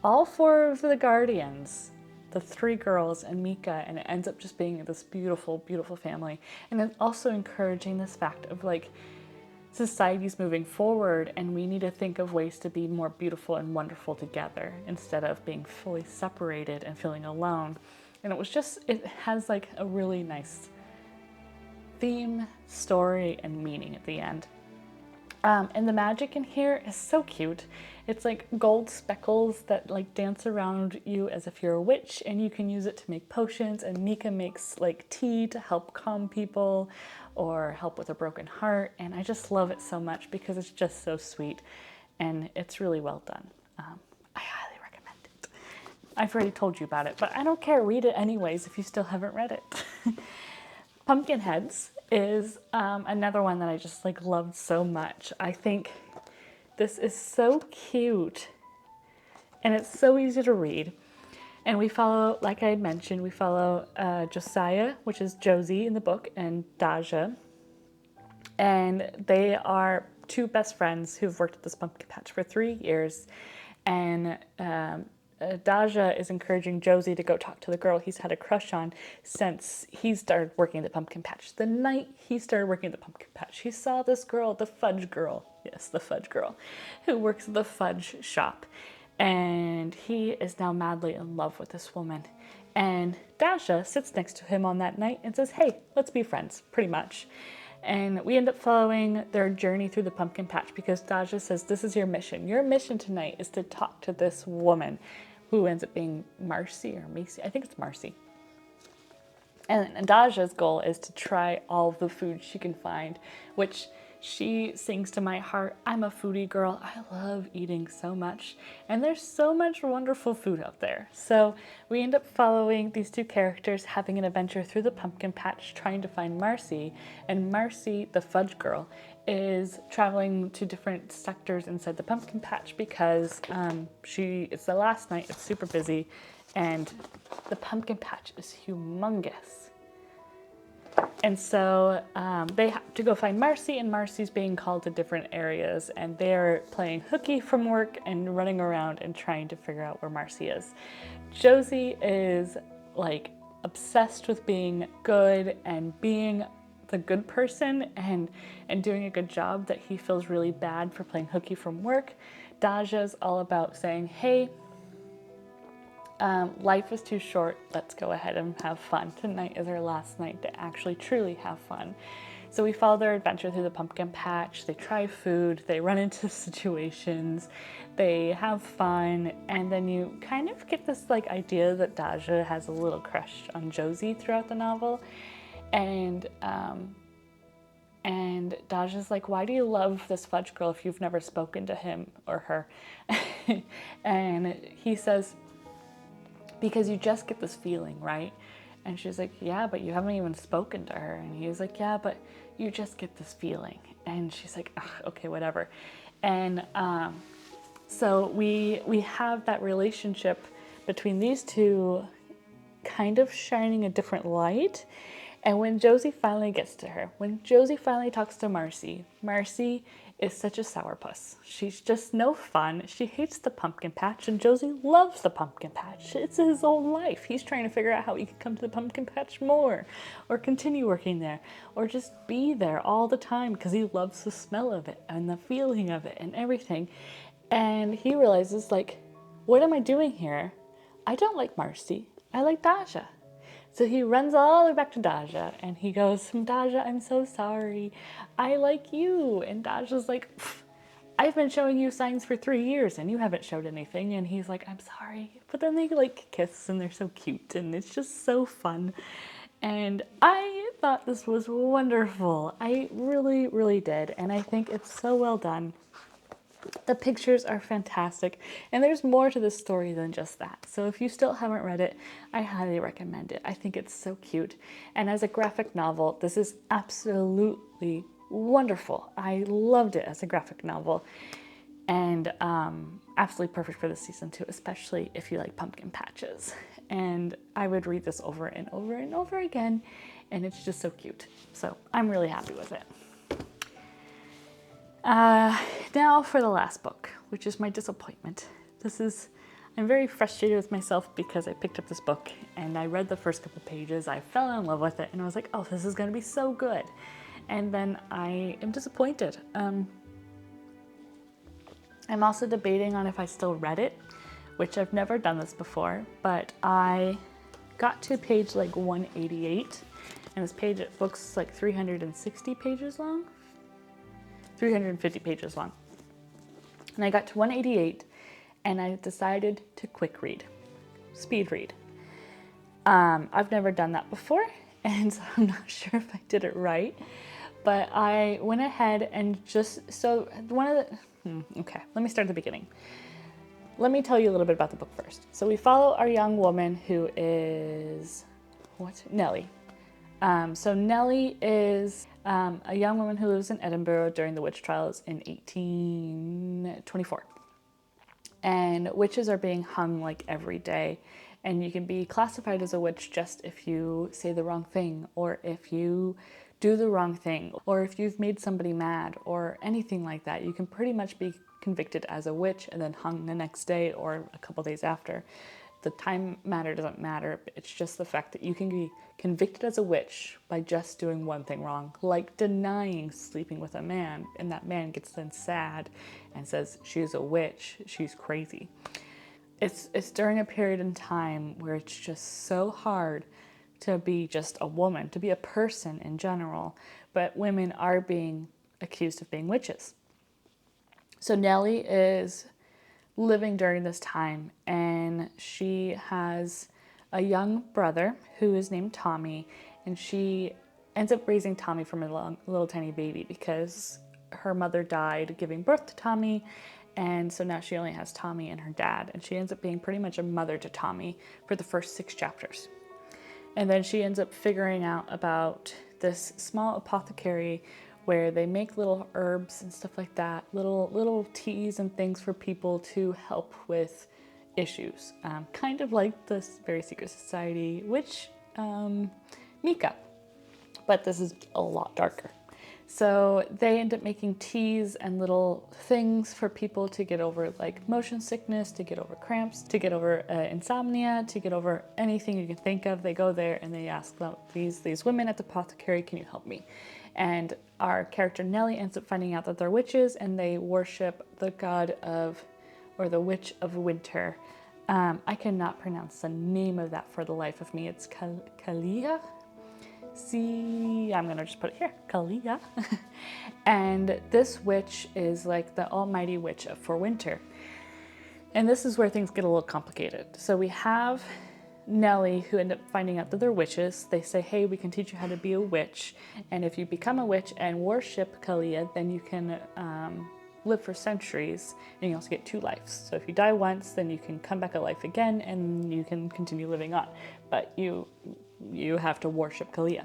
all 4 of the guardians, the 3 girls and Mika, and it ends up just being this beautiful, beautiful family. And it's also encouraging this fact of like, society's moving forward, and we need to think of ways to be more beautiful and wonderful together instead of being fully separated and feeling alone. And it has like a really nice theme, story, and meaning at the end. And the magic in here is so cute. It's like gold speckles that like dance around you as if you're a witch, and you can use it to make potions, and Mika makes like tea to help calm people or help with a broken heart. And I just love it so much because it's just so sweet, and it's really well done. I highly recommend it. I've already told you about it, but I don't care. Read it anyways if you still haven't read it. Pumpkinheads is another one that I just like loved so much. I think this is so cute, and it's so easy to read. And we follow, like I mentioned, we follow Josiah, which is Josie in the book, and Daja. And they are 2 best friends who've worked at this pumpkin patch for 3 years. And Daja is encouraging Josie to go talk to the girl he's had a crush on since he started working at the pumpkin patch. The night he started working at the pumpkin patch, he saw this girl, the fudge girl. Yes, the fudge girl, who works at the fudge shop. And he is now madly in love with this woman. And Daja sits next to him on that night and says, hey, let's be friends, pretty much. And we end up following their journey through the pumpkin patch, because Daja says, this is your mission. Your mission tonight is to talk to this woman, who ends up being Marcy or Macy. I think it's Marcy. And Daja's goal is to try all the food she can find, which she sings to my heart. I'm a foodie girl. I love eating so much. And there's so much wonderful food out there. So we end up following these 2 characters having an adventure through the pumpkin patch, trying to find Marcy. And Marcy, the fudge girl, is traveling to different sectors inside the pumpkin patch because it's the last night. It's super busy. And the pumpkin patch is humongous. And so they have to go find Marcy, and Marcy's being called to different areas, and they're playing hooky from work and running around and trying to figure out where Marcy is. Josie is like obsessed with being good and being the good person and doing a good job that he feels really bad for playing hooky from work. Daja's all about saying, hey, life is too short. Let's go ahead and have fun. Tonight is our last night to actually truly have fun. So we follow their adventure through the pumpkin patch. They try food, they run into situations, they have fun, and then you kind of get this like idea that Daja has a little crush on Josie throughout the novel. And Daja's like, why do you love this fudge girl if you've never spoken to him or her? And he says, because you just get this feeling, right? And she's like, yeah, but you haven't even spoken to her. And he's like, yeah, but you just get this feeling. And she's like, okay, whatever. And so we have that relationship between these two kind of shining a different light. And when Josie finally gets to her, when Josie finally talks to Marcy, Marcy is such a sourpuss. She's just no fun. She hates the pumpkin patch, and Josie loves the pumpkin patch. It's his own life. He's trying to figure out how he can come to the pumpkin patch more, or continue working there, or just be there all the time because he loves the smell of it and the feeling of it and everything. And he realizes, like, what am I doing here? I don't like Marcy. I like Daja. So he runs all the way back to Daja and he goes, Daja, I'm so sorry. I like you. And Daja's like, I've been showing you signs for 3 years and you haven't showed anything. And he's like, I'm sorry. But then they like kiss and they're so cute and it's just so fun. And I thought this was wonderful. I really, really did. And I think it's so well done. The pictures are fantastic, and there's more to this story than just that. So if you still haven't read it, I highly recommend it. I think it's so cute. And as a graphic novel, this is absolutely wonderful. I loved it as a graphic novel, and absolutely perfect for this season too, especially if you like pumpkin patches. And I would read this over and over and over again, and it's just so cute. So I'm really happy with it. Now for the last book, which is my disappointment. I'm very frustrated with myself because I picked up this book and I read the first couple pages, I fell in love with it, and I was like, oh, this is going to be so good. And then I am disappointed. I'm also debating on if I still read it, which I've never done this before, but I got to page like 188, and this book's like 360 pages long. 350 pages long. And I got to 188 and I decided to quick read, speed read. I've never done that before, and so I'm not sure if I did it right, but I went ahead and okay, let me start at the beginning. Let me tell you a little bit about the book first. So we follow our young woman who is, Nellie. So Nellie is a young woman who lives in Edinburgh during the witch trials in 1824. And witches are being hung like every day. And you can be classified as a witch just if you say the wrong thing, or if you do the wrong thing, or if you've made somebody mad, or anything like that. You can pretty much be convicted as a witch and then hung the next day or a couple days after. The time doesn't matter. It's just the fact that you can be convicted as a witch by just doing one thing wrong, like denying sleeping with a man, and that man gets then sad and says she's a witch, she's crazy. It's during a period in time where it's just so hard to be just a woman, to be a person in general, but women are being accused of being witches. So Nellie is living during this time, and she has a young brother who is named Tommy, and she ends up raising Tommy from a little tiny baby because her mother died giving birth to Tommy, and so now she only has Tommy and her dad, and she ends up being pretty much a mother to Tommy for the first 6 chapters. And then she ends up figuring out about this small apothecary where they make little herbs and stuff like that, little teas and things for people to help with issues. Kind of like this Very Secret Society witch Mika, but this is a lot darker. So they end up making teas and little things for people to get over like motion sickness, to get over cramps, to get over insomnia, to get over anything you can think of. They go there and they ask these women at the apothecary, can you help me? And our character Nellie ends up finding out that they're witches and they worship the god of, or the witch of winter. I cannot pronounce the name of that for the life of me. It's Kalia? See, I'm gonna just put it here, Kalia. And this witch is like the almighty witch for winter. And this is where things get a little complicated. So we have Nellie, who end up finding out that they're witches. They say, hey, we can teach you how to be a witch. And if you become a witch and worship Kalia, then you can live for centuries, and you also get 2 lives. So if you die once, then you can come back alive again and you can continue living on. But you have to worship Kalia.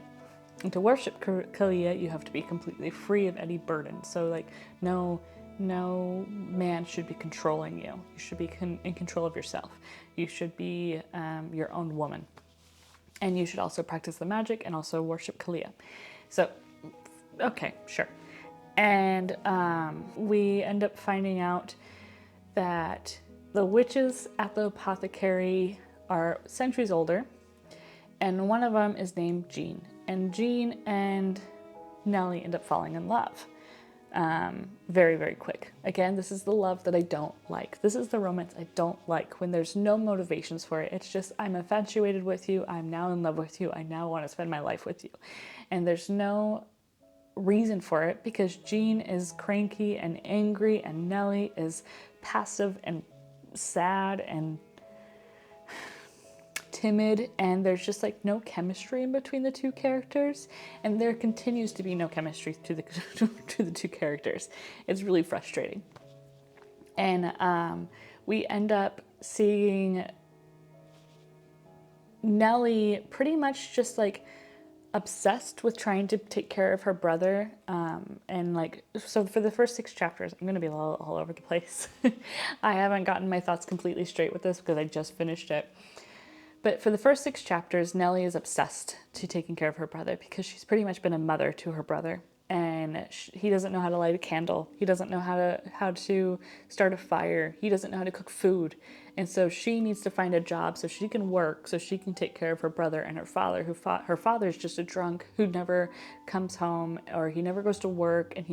And to worship Kalia, you have to be completely free of any burden. So like no man should be controlling you. You should be in control of yourself. You should be your own woman. And you should also practice the magic and also worship Kalia. So, okay, sure. And we end up finding out that the witches at the apothecary are centuries older, and one of them is named Jean. And Jean and Nellie end up falling in love very, very quick. Again, this is the love that I don't like. This is the romance I don't like, when there's no motivations for it. It's just, I'm infatuated with you, I'm now in love with you, I now want to spend my life with you. And there's no reason for it, because Jean is cranky and angry and Nellie is passive and sad and timid, and there's just like no chemistry in between the 2 characters, and there continues to be no chemistry to the to the 2 characters. It's really frustrating. And we end up seeing Nellie pretty much just like obsessed with trying to take care of her brother, and like, so for the first 6 chapters, I'm gonna be all over the place. I haven't gotten my thoughts completely straight with this because I just finished it. But for the first 6 chapters, Nellie is obsessed to taking care of her brother, because she's pretty much been a mother to her brother. And he doesn't know how to light a candle. He doesn't know how to start a fire. He doesn't know how to cook food. And so she needs to find a job so she can work, so she can take care of her brother and her father, her father's just a drunk who never comes home, or he never goes to work, and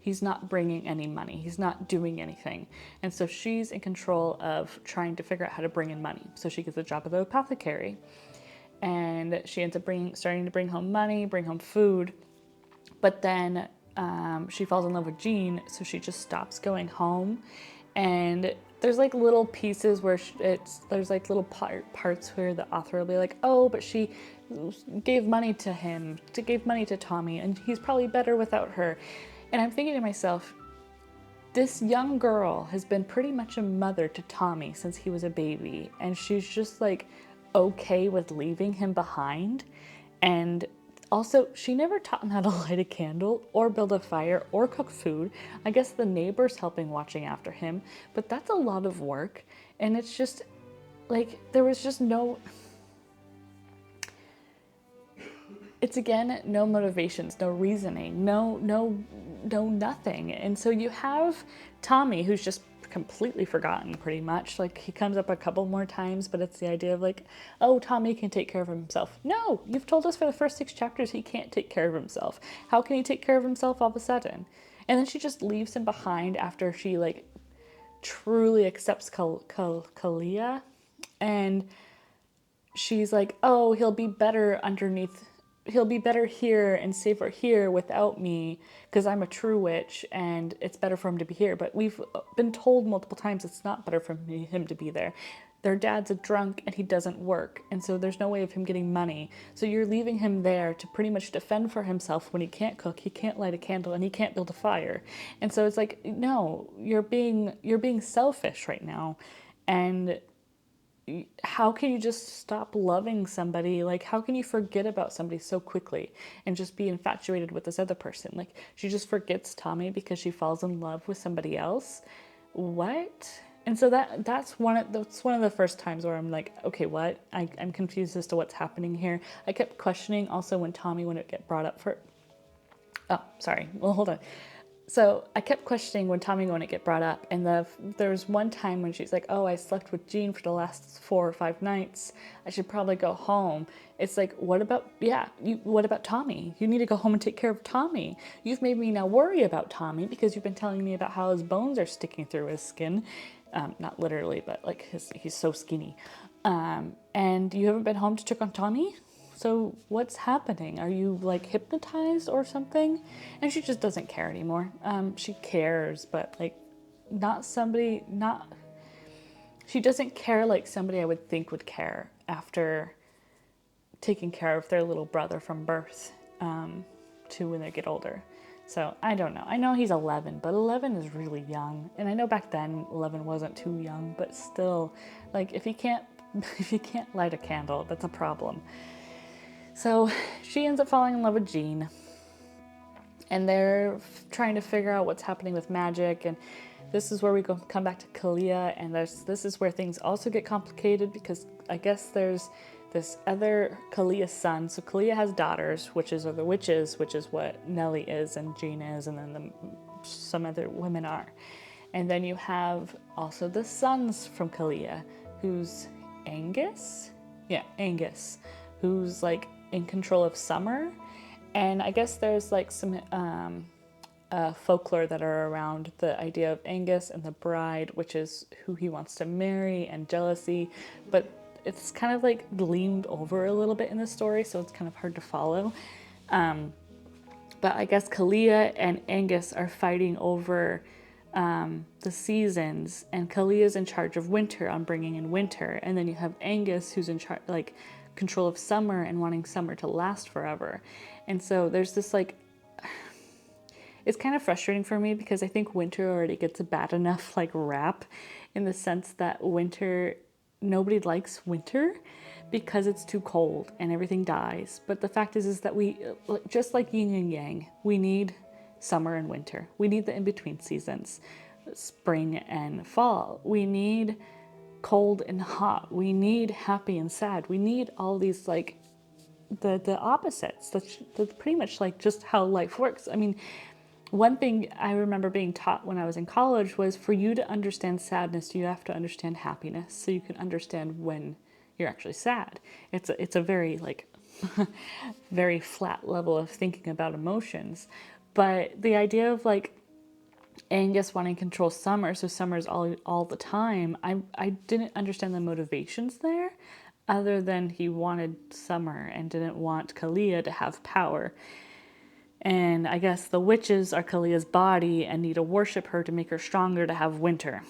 he's not bringing any money. He's not doing anything. And so she's in control of trying to figure out how to bring in money. So she gets a job at the apothecary, and she ends up starting to bring home money, bring home food. But then she falls in love with Jean, so she just stops going home. And there's like little pieces where there's like little parts where the author will be like, oh, but she gave money to him, gave money to Tommy, and he's probably better without her. And I'm thinking to myself, this young girl has been pretty much a mother to Tommy since he was a baby, and she's just like okay with leaving him behind. And also, she never taught him how to light a candle or build a fire or cook food. I guess the neighbor's helping watching after him, but that's a lot of work. And it's just like, there was just it's again, no motivations, no reasoning, no nothing. And so you have Tommy, who's just completely forgotten pretty much. Like, he comes up a couple more times, but it's the idea of like, oh, Tommy can take care of himself. No, you've told us for the first 6 chapters he can't take care of himself. How can he take care of himself all of a sudden? And then she just leaves him behind after she like truly accepts Kalia, and she's like, oh, he'll be better here and safer here without me, because I'm a true witch and it's better for him to be here. But we've been told multiple times it's not better for him to be there. Their dad's a drunk and he doesn't work, and so there's no way of him getting money. So you're leaving him there to pretty much defend for himself when he can't cook, he can't light a candle, and he can't build a fire. And so it's like, no, you're being selfish right now. And how can you just stop loving somebody? Like, how can you forget about somebody so quickly and just be infatuated with this other person? Like, she just forgets Tommy because she falls in love with somebody else. What? And so that's one of the first times where I'm like, okay, what? I'm confused as to what's happening here. I kept questioning also when Tommy wouldn't get brought up for Oh, sorry. Well, hold on. So I kept questioning when Tommy wouldn't get brought up, and there was one time when she's like, "Oh, I slept with Jean for the last 4 or 5 nights. I should probably go home." It's like, what about what about Tommy? You need to go home and take care of Tommy. You've made me now worry about Tommy because you've been telling me about how his bones are sticking through his skin, not literally, but like he's so skinny, and you haven't been home to check on Tommy. So what's happening? Are you like hypnotized or something? And she just doesn't care anymore. She cares, but like not she doesn't care like somebody I would think would care after taking care of their little brother from birth to when they get older. So I don't know. I know he's 11, but 11 is really young. And I know back then 11 wasn't too young, but still, like if you can't light a candle, that's a problem. So she ends up falling in love with Jean, and they're trying to figure out what's happening with magic. And this is where we come back to Kalia, and this is where things also get complicated because I guess there's this other Kalia's son. So Kalia has daughters, which are the witches, which is what Nellie is and Jean is, and then some other women are. And then you have also the sons from Kalia, who's Angus? Yeah, Angus, who's like in control of summer. And I guess there's like some folklore that are around the idea of Angus and the bride, which is who he wants to marry, and jealousy, but it's kind of like gleamed over a little bit in the story, so it's kind of hard to follow. But I guess Kalia and Angus are fighting over the seasons, and Kalia's in charge of winter, on bringing in winter, and then you have Angus who's in charge, like control of summer and wanting summer to last forever. And so there's this like, it's kind of frustrating for me because I think winter already gets a bad enough like rap, in the sense that winter, nobody likes winter because it's too cold and everything dies. But the fact is that we, just like yin and yang, we need summer and winter. We need the in-between seasons, spring and fall. We need cold and hot. We need happy and sad. We need all these like the opposites. That's pretty much like just how life works. I mean, one thing I remember being taught when I was in college was, for you to understand sadness, you have to understand happiness, so you can understand when you're actually sad. It's a very like very flat level of thinking about emotions. But the idea of like Angus wanting to control summer, so summer's all the time, I didn't understand the motivations there, other than he wanted summer and didn't want Kalia to have power. And I guess the witches are Kalia's body and need to worship her to make her stronger to have winter.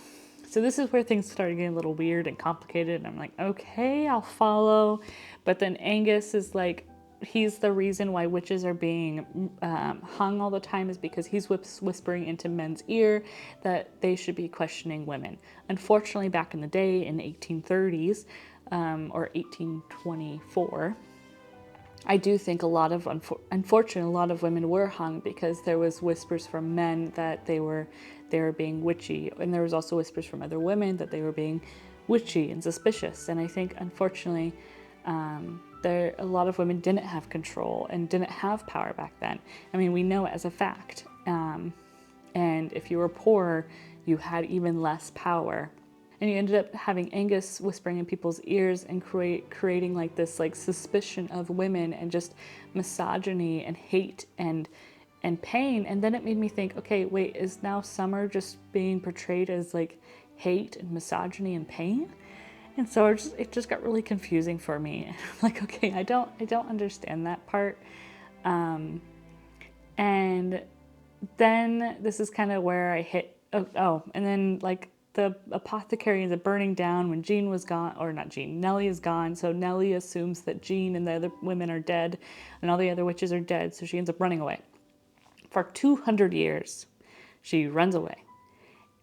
So this is where things started getting a little weird and complicated. And I'm like, okay, I'll follow. But then Angus is like, he's the reason why witches are being hung all the time, is because he's whispering into men's ear that they should be questioning women. Unfortunately, back in the day, in 1830s or 1824, I do think a lot of, unfortunately, a lot of women were hung because there was whispers from men that they were being witchy, and there was also whispers from other women that they were being witchy and suspicious. And I think, unfortunately, a lot of women didn't have control and didn't have power back then. I mean, we know it as a fact. And if you were poor, you had even less power. And you ended up having Angus whispering in people's ears and creating like this like suspicion of women and just misogyny and hate and pain. And then it made me think, okay, wait, is now summer just being portrayed as like hate and misogyny and pain? And so it just got really confusing for me. I'm like, okay, I don't understand that part. And then this is kind of where I hit, and then like the apothecary ends up burning down when Jean was gone, or not Jean, Nellie is gone. So Nellie assumes that Jean and the other women are dead and all the other witches are dead. So she ends up running away. For 200 years, she runs away.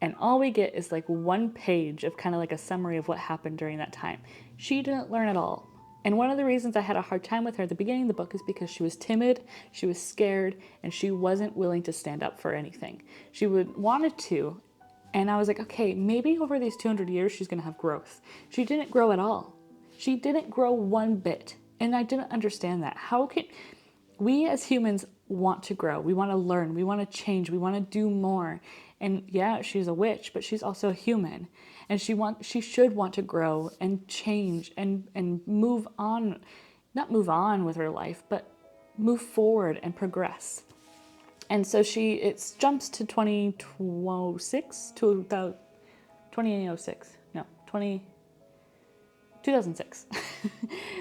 And all we get is like one page of kind of like a summary of what happened during that time. She didn't learn at all. And one of the reasons I had a hard time with her at the beginning of the book is because she was timid, she was scared, and she wasn't willing to stand up for anything. She wanted to, and I was like, okay, maybe over these 200 years she's gonna have growth. She didn't grow at all. She didn't grow one bit. And I didn't understand that. How can we as humans want to grow. We want to learn. We want to change. We want to do more. And yeah, she's a witch, but she's also a human. And she should want to grow and change and move on, not move on with her life, but move forward and progress. And so it jumps to 2006, 2006, no, 2006.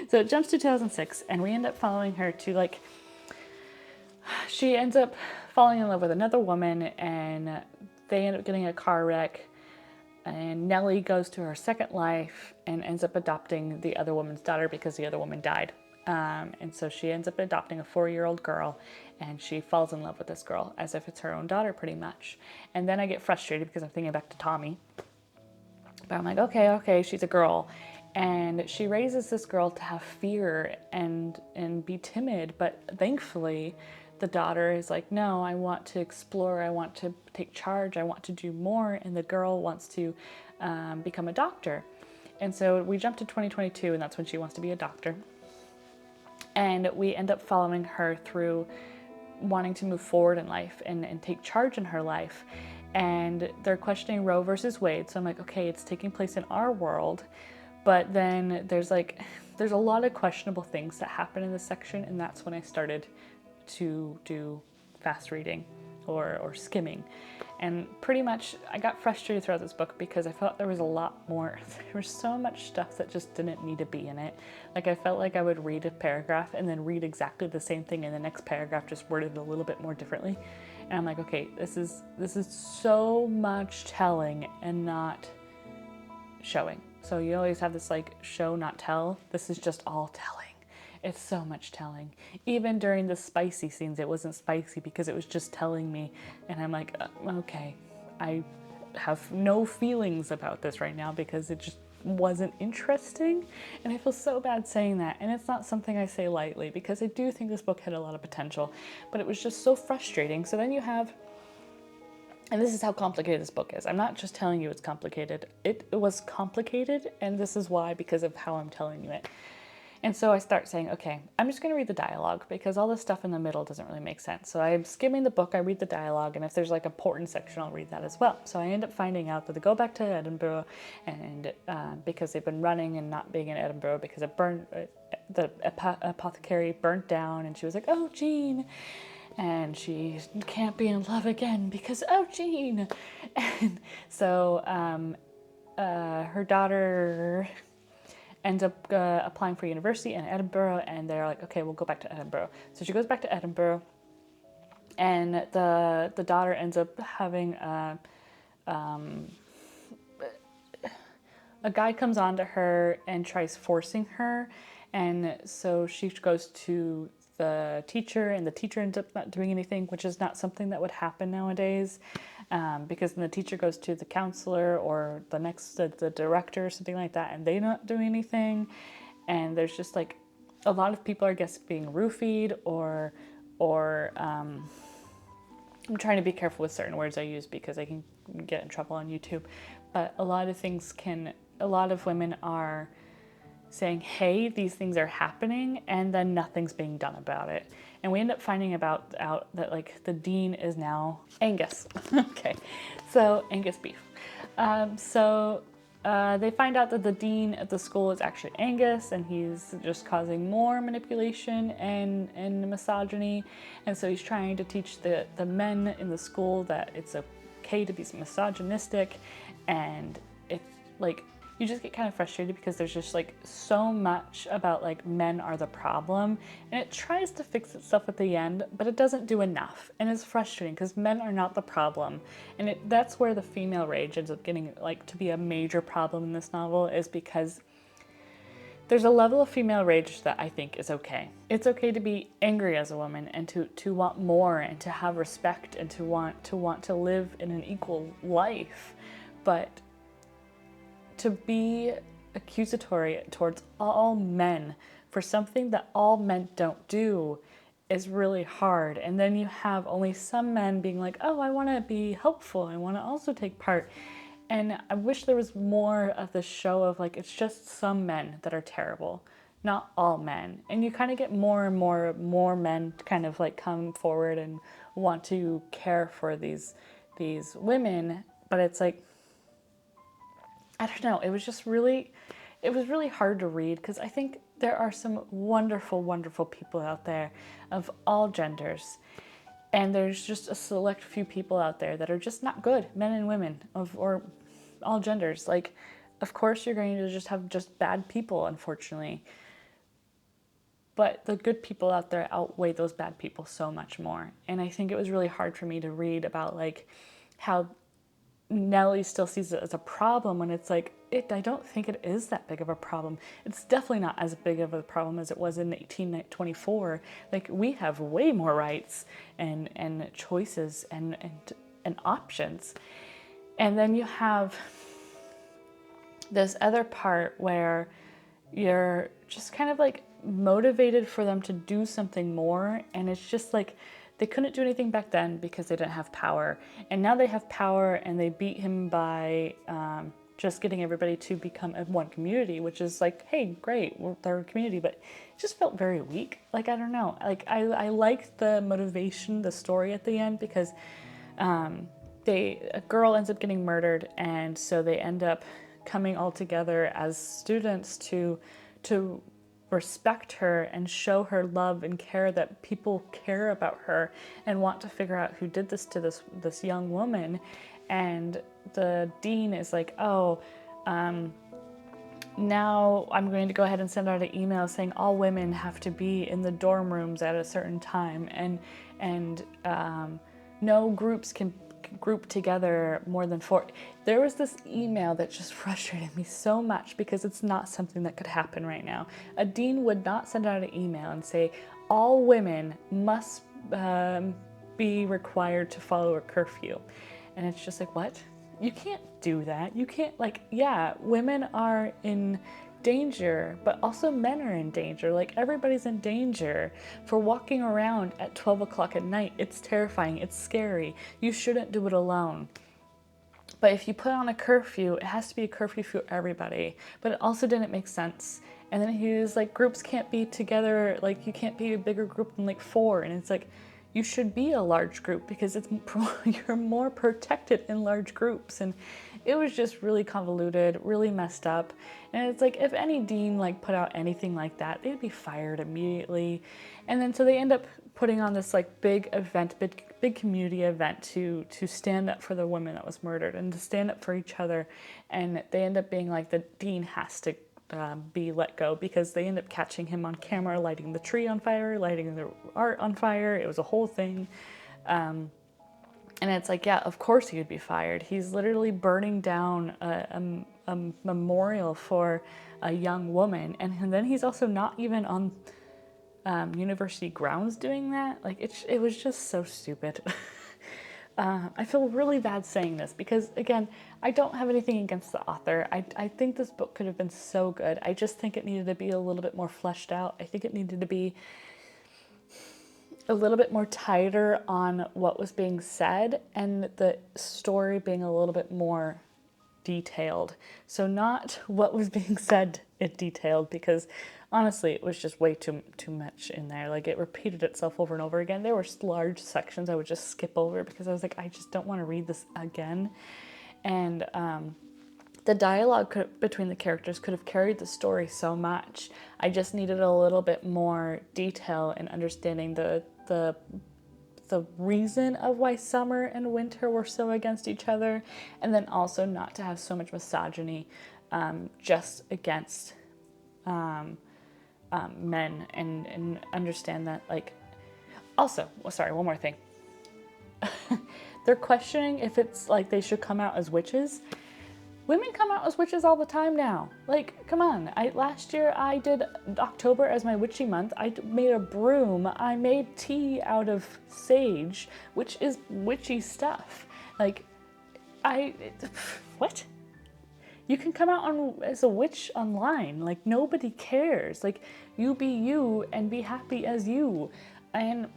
So it jumps to 2006, and we end up following her to, like, she ends up falling in love with another woman, and they end up getting a car wreck, and Nellie goes to her second life and ends up adopting the other woman's daughter because the other woman died. And so she ends up adopting a 4-year-old girl, and she falls in love with this girl as if it's her own daughter, pretty much. And then I get frustrated because I'm thinking back to Tommy. But I'm like, okay, she's a girl. And she raises this girl to have fear and be timid. But thankfully, the daughter is like, no, I want to explore. I want to take charge. I want to do more. And the girl wants to become a doctor. And so we jump to 2022, and that's when she wants to be a doctor. And we end up following her through wanting to move forward in life and take charge in her life. And they're questioning Roe versus Wade. So I'm like, okay, it's taking place in our world. But then there's a lot of questionable things that happen in this section. And that's when I started to do fast reading or skimming. And pretty much I got frustrated throughout this book because I felt there was a lot more. There was so much stuff that just didn't need to be in it. Like, I felt like I would read a paragraph and then read exactly the same thing in the next paragraph, just worded a little bit more differently. And I'm like, okay, this is so much telling and not showing. So you always have this like show, not tell. This is just all telling. It's so much telling. Even during the spicy scenes, it wasn't spicy because it was just telling me. And I'm like, okay, I have no feelings about this right now because it just wasn't interesting. And I feel so bad saying that. And it's not something I say lightly because I do think this book had a lot of potential, but it was just so frustrating. So then you have, and this is how complicated this book is. I'm not just telling you it's complicated. It was complicated, and this is why, because of how I'm telling you it. And so I start saying, okay, I'm just going to read the dialogue because all this stuff in the middle doesn't really make sense. So I'm skimming the book, I read the dialogue, and if there's like an important section, I'll read that as well. So I end up finding out that they go back to Edinburgh, and because they've been running and not being in Edinburgh because it burned, the apothecary burnt down, and she was like, oh, Jean. And she can't be in love again because, oh, Jean. And so her daughter ends up applying for university in Edinburgh, and they're like, okay, we'll go back to Edinburgh. So she goes back to Edinburgh, and the daughter ends up having a guy comes on to her and tries forcing her, and so she goes to the teacher, and the teacher ends up not doing anything, which is not something that would happen nowadays. Because then the teacher goes to the counselor or the director or something like that, and they're not doing anything. And there's just like a lot of people, I guess, being roofied or I'm trying to be careful with certain words I use because I can get in trouble on YouTube. But a lot of women are saying, hey, these things are happening, and then nothing's being done about it. And we end up finding out that like the dean is now Angus. Okay, so Angus beef. They find out that the dean at the school is actually Angus, and he's just causing more manipulation and misogyny. And so he's trying to teach the men in the school that it's okay to be misogynistic, and it's like, you just get kind of frustrated because there's just like so much about like men are the problem, and it tries to fix itself at the end, but it doesn't do enough, and it's frustrating because men are not the problem. And that's where the female rage ends up getting like to be a major problem in this novel, is because there's a level of female rage that I think is okay. It's okay to be angry as a woman and to want more and to have respect and to want to live in an equal life, but to be accusatory towards all men for something that all men don't do is really hard. And then you have only some men being like, oh, I want to be helpful, I want to also take part. And I wish there was more of the show of like, it's just some men that are terrible. not all men. And you kind of get more and more men kind of like come forward and want to care for these women, but it's like, I don't know, it was really hard to read, because I think there are some wonderful, wonderful people out there of all genders. And there's just a select few people out there that are just not good, men and women, or all genders. Like, of course you're going to just have just bad people, unfortunately. But the good people out there outweigh those bad people so much more. And I think it was really hard for me to read about like how Nellie still sees it as a problem when it's like, I don't think it is that big of a problem. It's definitely not as big of a problem as it was in 1824. Like, we have way more rights and choices and options. And then you have this other part where you're just kind of like motivated for them to do something more, and it's just like, they couldn't do anything back then because they didn't have power, and now they have power, and they beat him by just getting everybody to become one community, which is like, hey, great, they're a community, but it just felt very weak. Like, I don't know, like I liked the motivation, the story at the end, because a girl ends up getting murdered, and so they end up coming all together as students to respect her and show her love and care, that people care about her and want to figure out who did this to this young woman. And the dean is like, now I'm going to go ahead and send out an email saying all women have to be in the dorm rooms at a certain time, and no groups can group together more than 4. There was this email that just frustrated me so much, because it's not something that could happen right now. A dean would not send out an email and say all women must be required to follow a curfew. And it's just like, what? You can't do that. You can't, like, yeah, women are in danger, but also men are in danger. Like, everybody's in danger for walking around at 12 o'clock at night. It's terrifying. It's scary. You shouldn't do it alone. But if you put on a curfew, it has to be a curfew for everybody. But it also didn't make sense. And then he was like, groups can't be together. Like, you can't be a bigger group than like 4. And it's like, you should be a large group, because you're more protected in large groups. And it was just really convoluted, really messed up. And it's like, if any dean like put out anything like that, they'd be fired immediately. And then so they end up putting on this like big event, big community event to stand up for the woman that was murdered and to stand up for each other. And they end up being like, the dean has to be let go, because they end up catching him on camera lighting the tree on fire, lighting the art on fire. It was a whole thing. And it's like, yeah, of course he would be fired. He's literally burning down a memorial for a young woman. And then he's also not even on university grounds doing that. Like, it was just so stupid. I feel really bad saying this, because, again, I don't have anything against the author. I think this book could have been so good. I just think it needed to be a little bit more fleshed out. I think it needed to be a little bit more tighter on what was being said, and the story being a little bit more detailed. So not what was being said it detailed, because honestly it was just way too much in there. Like, it repeated itself over and over again. There were large sections I would just skip over, because I was like, I just don't want to read this again. And the dialogue between the characters could have carried the story so much. I just needed a little bit more detail in understanding the reason of why summer and winter were so against each other, and then also not to have so much misogyny just against men, and understand that, like, also, sorry, one more thing. They're questioning if it's like they should come out as witches. Women come out as witches all the time now. Like, come on. Last year I did October as my witchy month. I made a broom. I made tea out of sage, which is witchy stuff. Like, what? You can come out as a witch online. Like, nobody cares. Like, you be you and be happy as you. And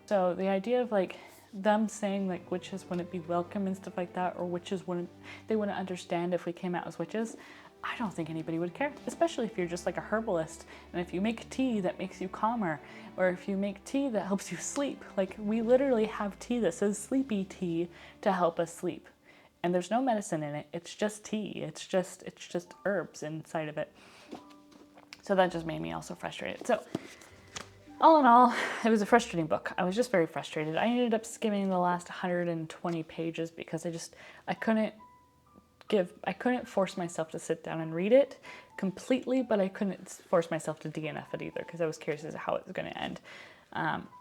so the idea of like them saying like witches wouldn't be welcome and stuff like that, or witches wouldn't understand if we came out as witches. I don't think anybody would care, especially if you're just like a herbalist and if you make tea that makes you calmer, or if you make tea that helps you sleep. Like, we literally have tea that says sleepy tea to help us sleep. And there's no medicine in it. It's just tea. It's just herbs inside of it. So that just made me also frustrated. So all in all, it was a frustrating book. I was just very frustrated. I ended up skimming the last 120 pages because I couldn't force myself to sit down and read it completely, but I couldn't force myself to DNF it either because I was curious as to how it was going to end.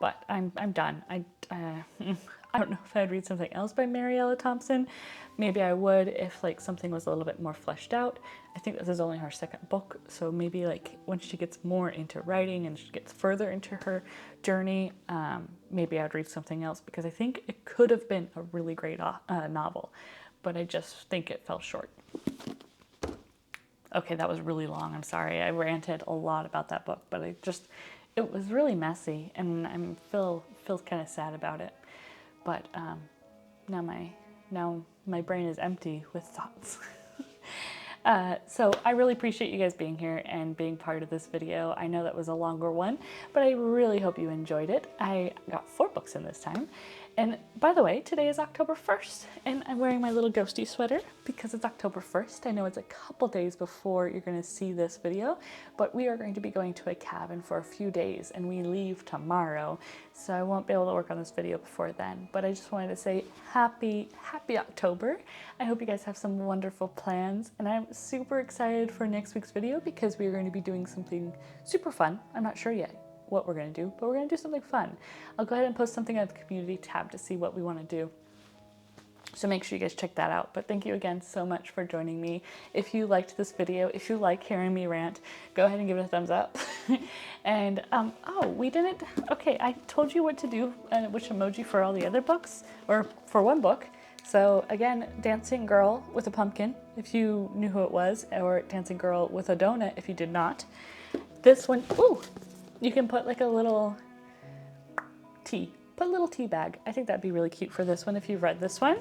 But I'm done. I don't know if I'd read something else by Marielle Thompson. Maybe I would if like something was a little bit more fleshed out. I think this is only her second book, so maybe like when she gets more into writing and she gets further into her journey, maybe I'd read something else because I think it could have been a really great novel, but I just think it fell short. Okay, that was really long. I'm sorry. I ranted a lot about that book, but it was really messy, and I feel kind of sad about it. But now my brain is empty with thoughts. So I really appreciate you guys being here and being part of this video. I know that was a longer one, but I really hope you enjoyed it. I got 4 books in this time. And by the way, today is October 1st, and I'm wearing my little ghosty sweater because it's October 1st. I know it's a couple days before you're going to see this video, but we are going to be going to a cabin for a few days, and we leave tomorrow, so I won't be able to work on this video before then. But I just wanted to say happy October. I hope you guys have some wonderful plans, and I'm super excited for next week's video because we are going to be doing something super fun. I'm not sure yet what we're going to do, but we're going to do something fun. I'll go ahead and post something on the community tab to see what we want to do. So make sure you guys check that out. But thank you again so much for joining me. If you liked this video, if you like hearing me rant, go ahead and give it a thumbs up. And, okay, I told you what to do, which emoji for all the other books, or for one book. So again, Dancing Girl with a Pumpkin, if you knew who it was, or Dancing Girl with a Donut, if you did not. This one, ooh! You can put like a little tea bag. I think that'd be really cute for this one if you've read this one.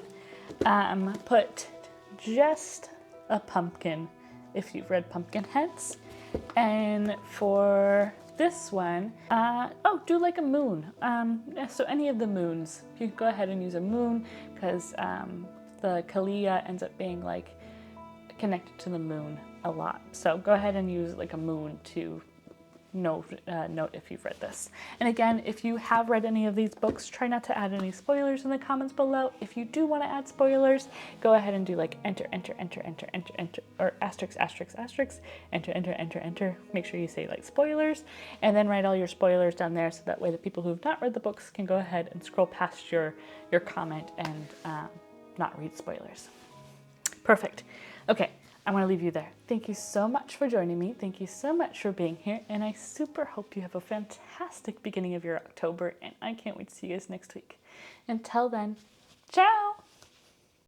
Put just a pumpkin if you've read Pumpkinheads. And for this one, do like a moon. So any of the moons. You can go ahead and use a moon because the Kalia ends up being like connected to the moon a lot. So go ahead and use like a moon to note if you've read this. And again, if you have read any of these books, try not to add any spoilers in the comments below. If you do want to add spoilers, go ahead and do like enter, or asterisk, enter. Make sure you say like spoilers, and then write all your spoilers down there so that way the people who've not read the books can go ahead and scroll past your comment and not read spoilers. Perfect. Okay. I want to leave you there. Thank you so much for joining me. Thank you so much for being here. And I super hope you have a fantastic beginning of your October. And I can't wait to see you guys next week. Until then, ciao!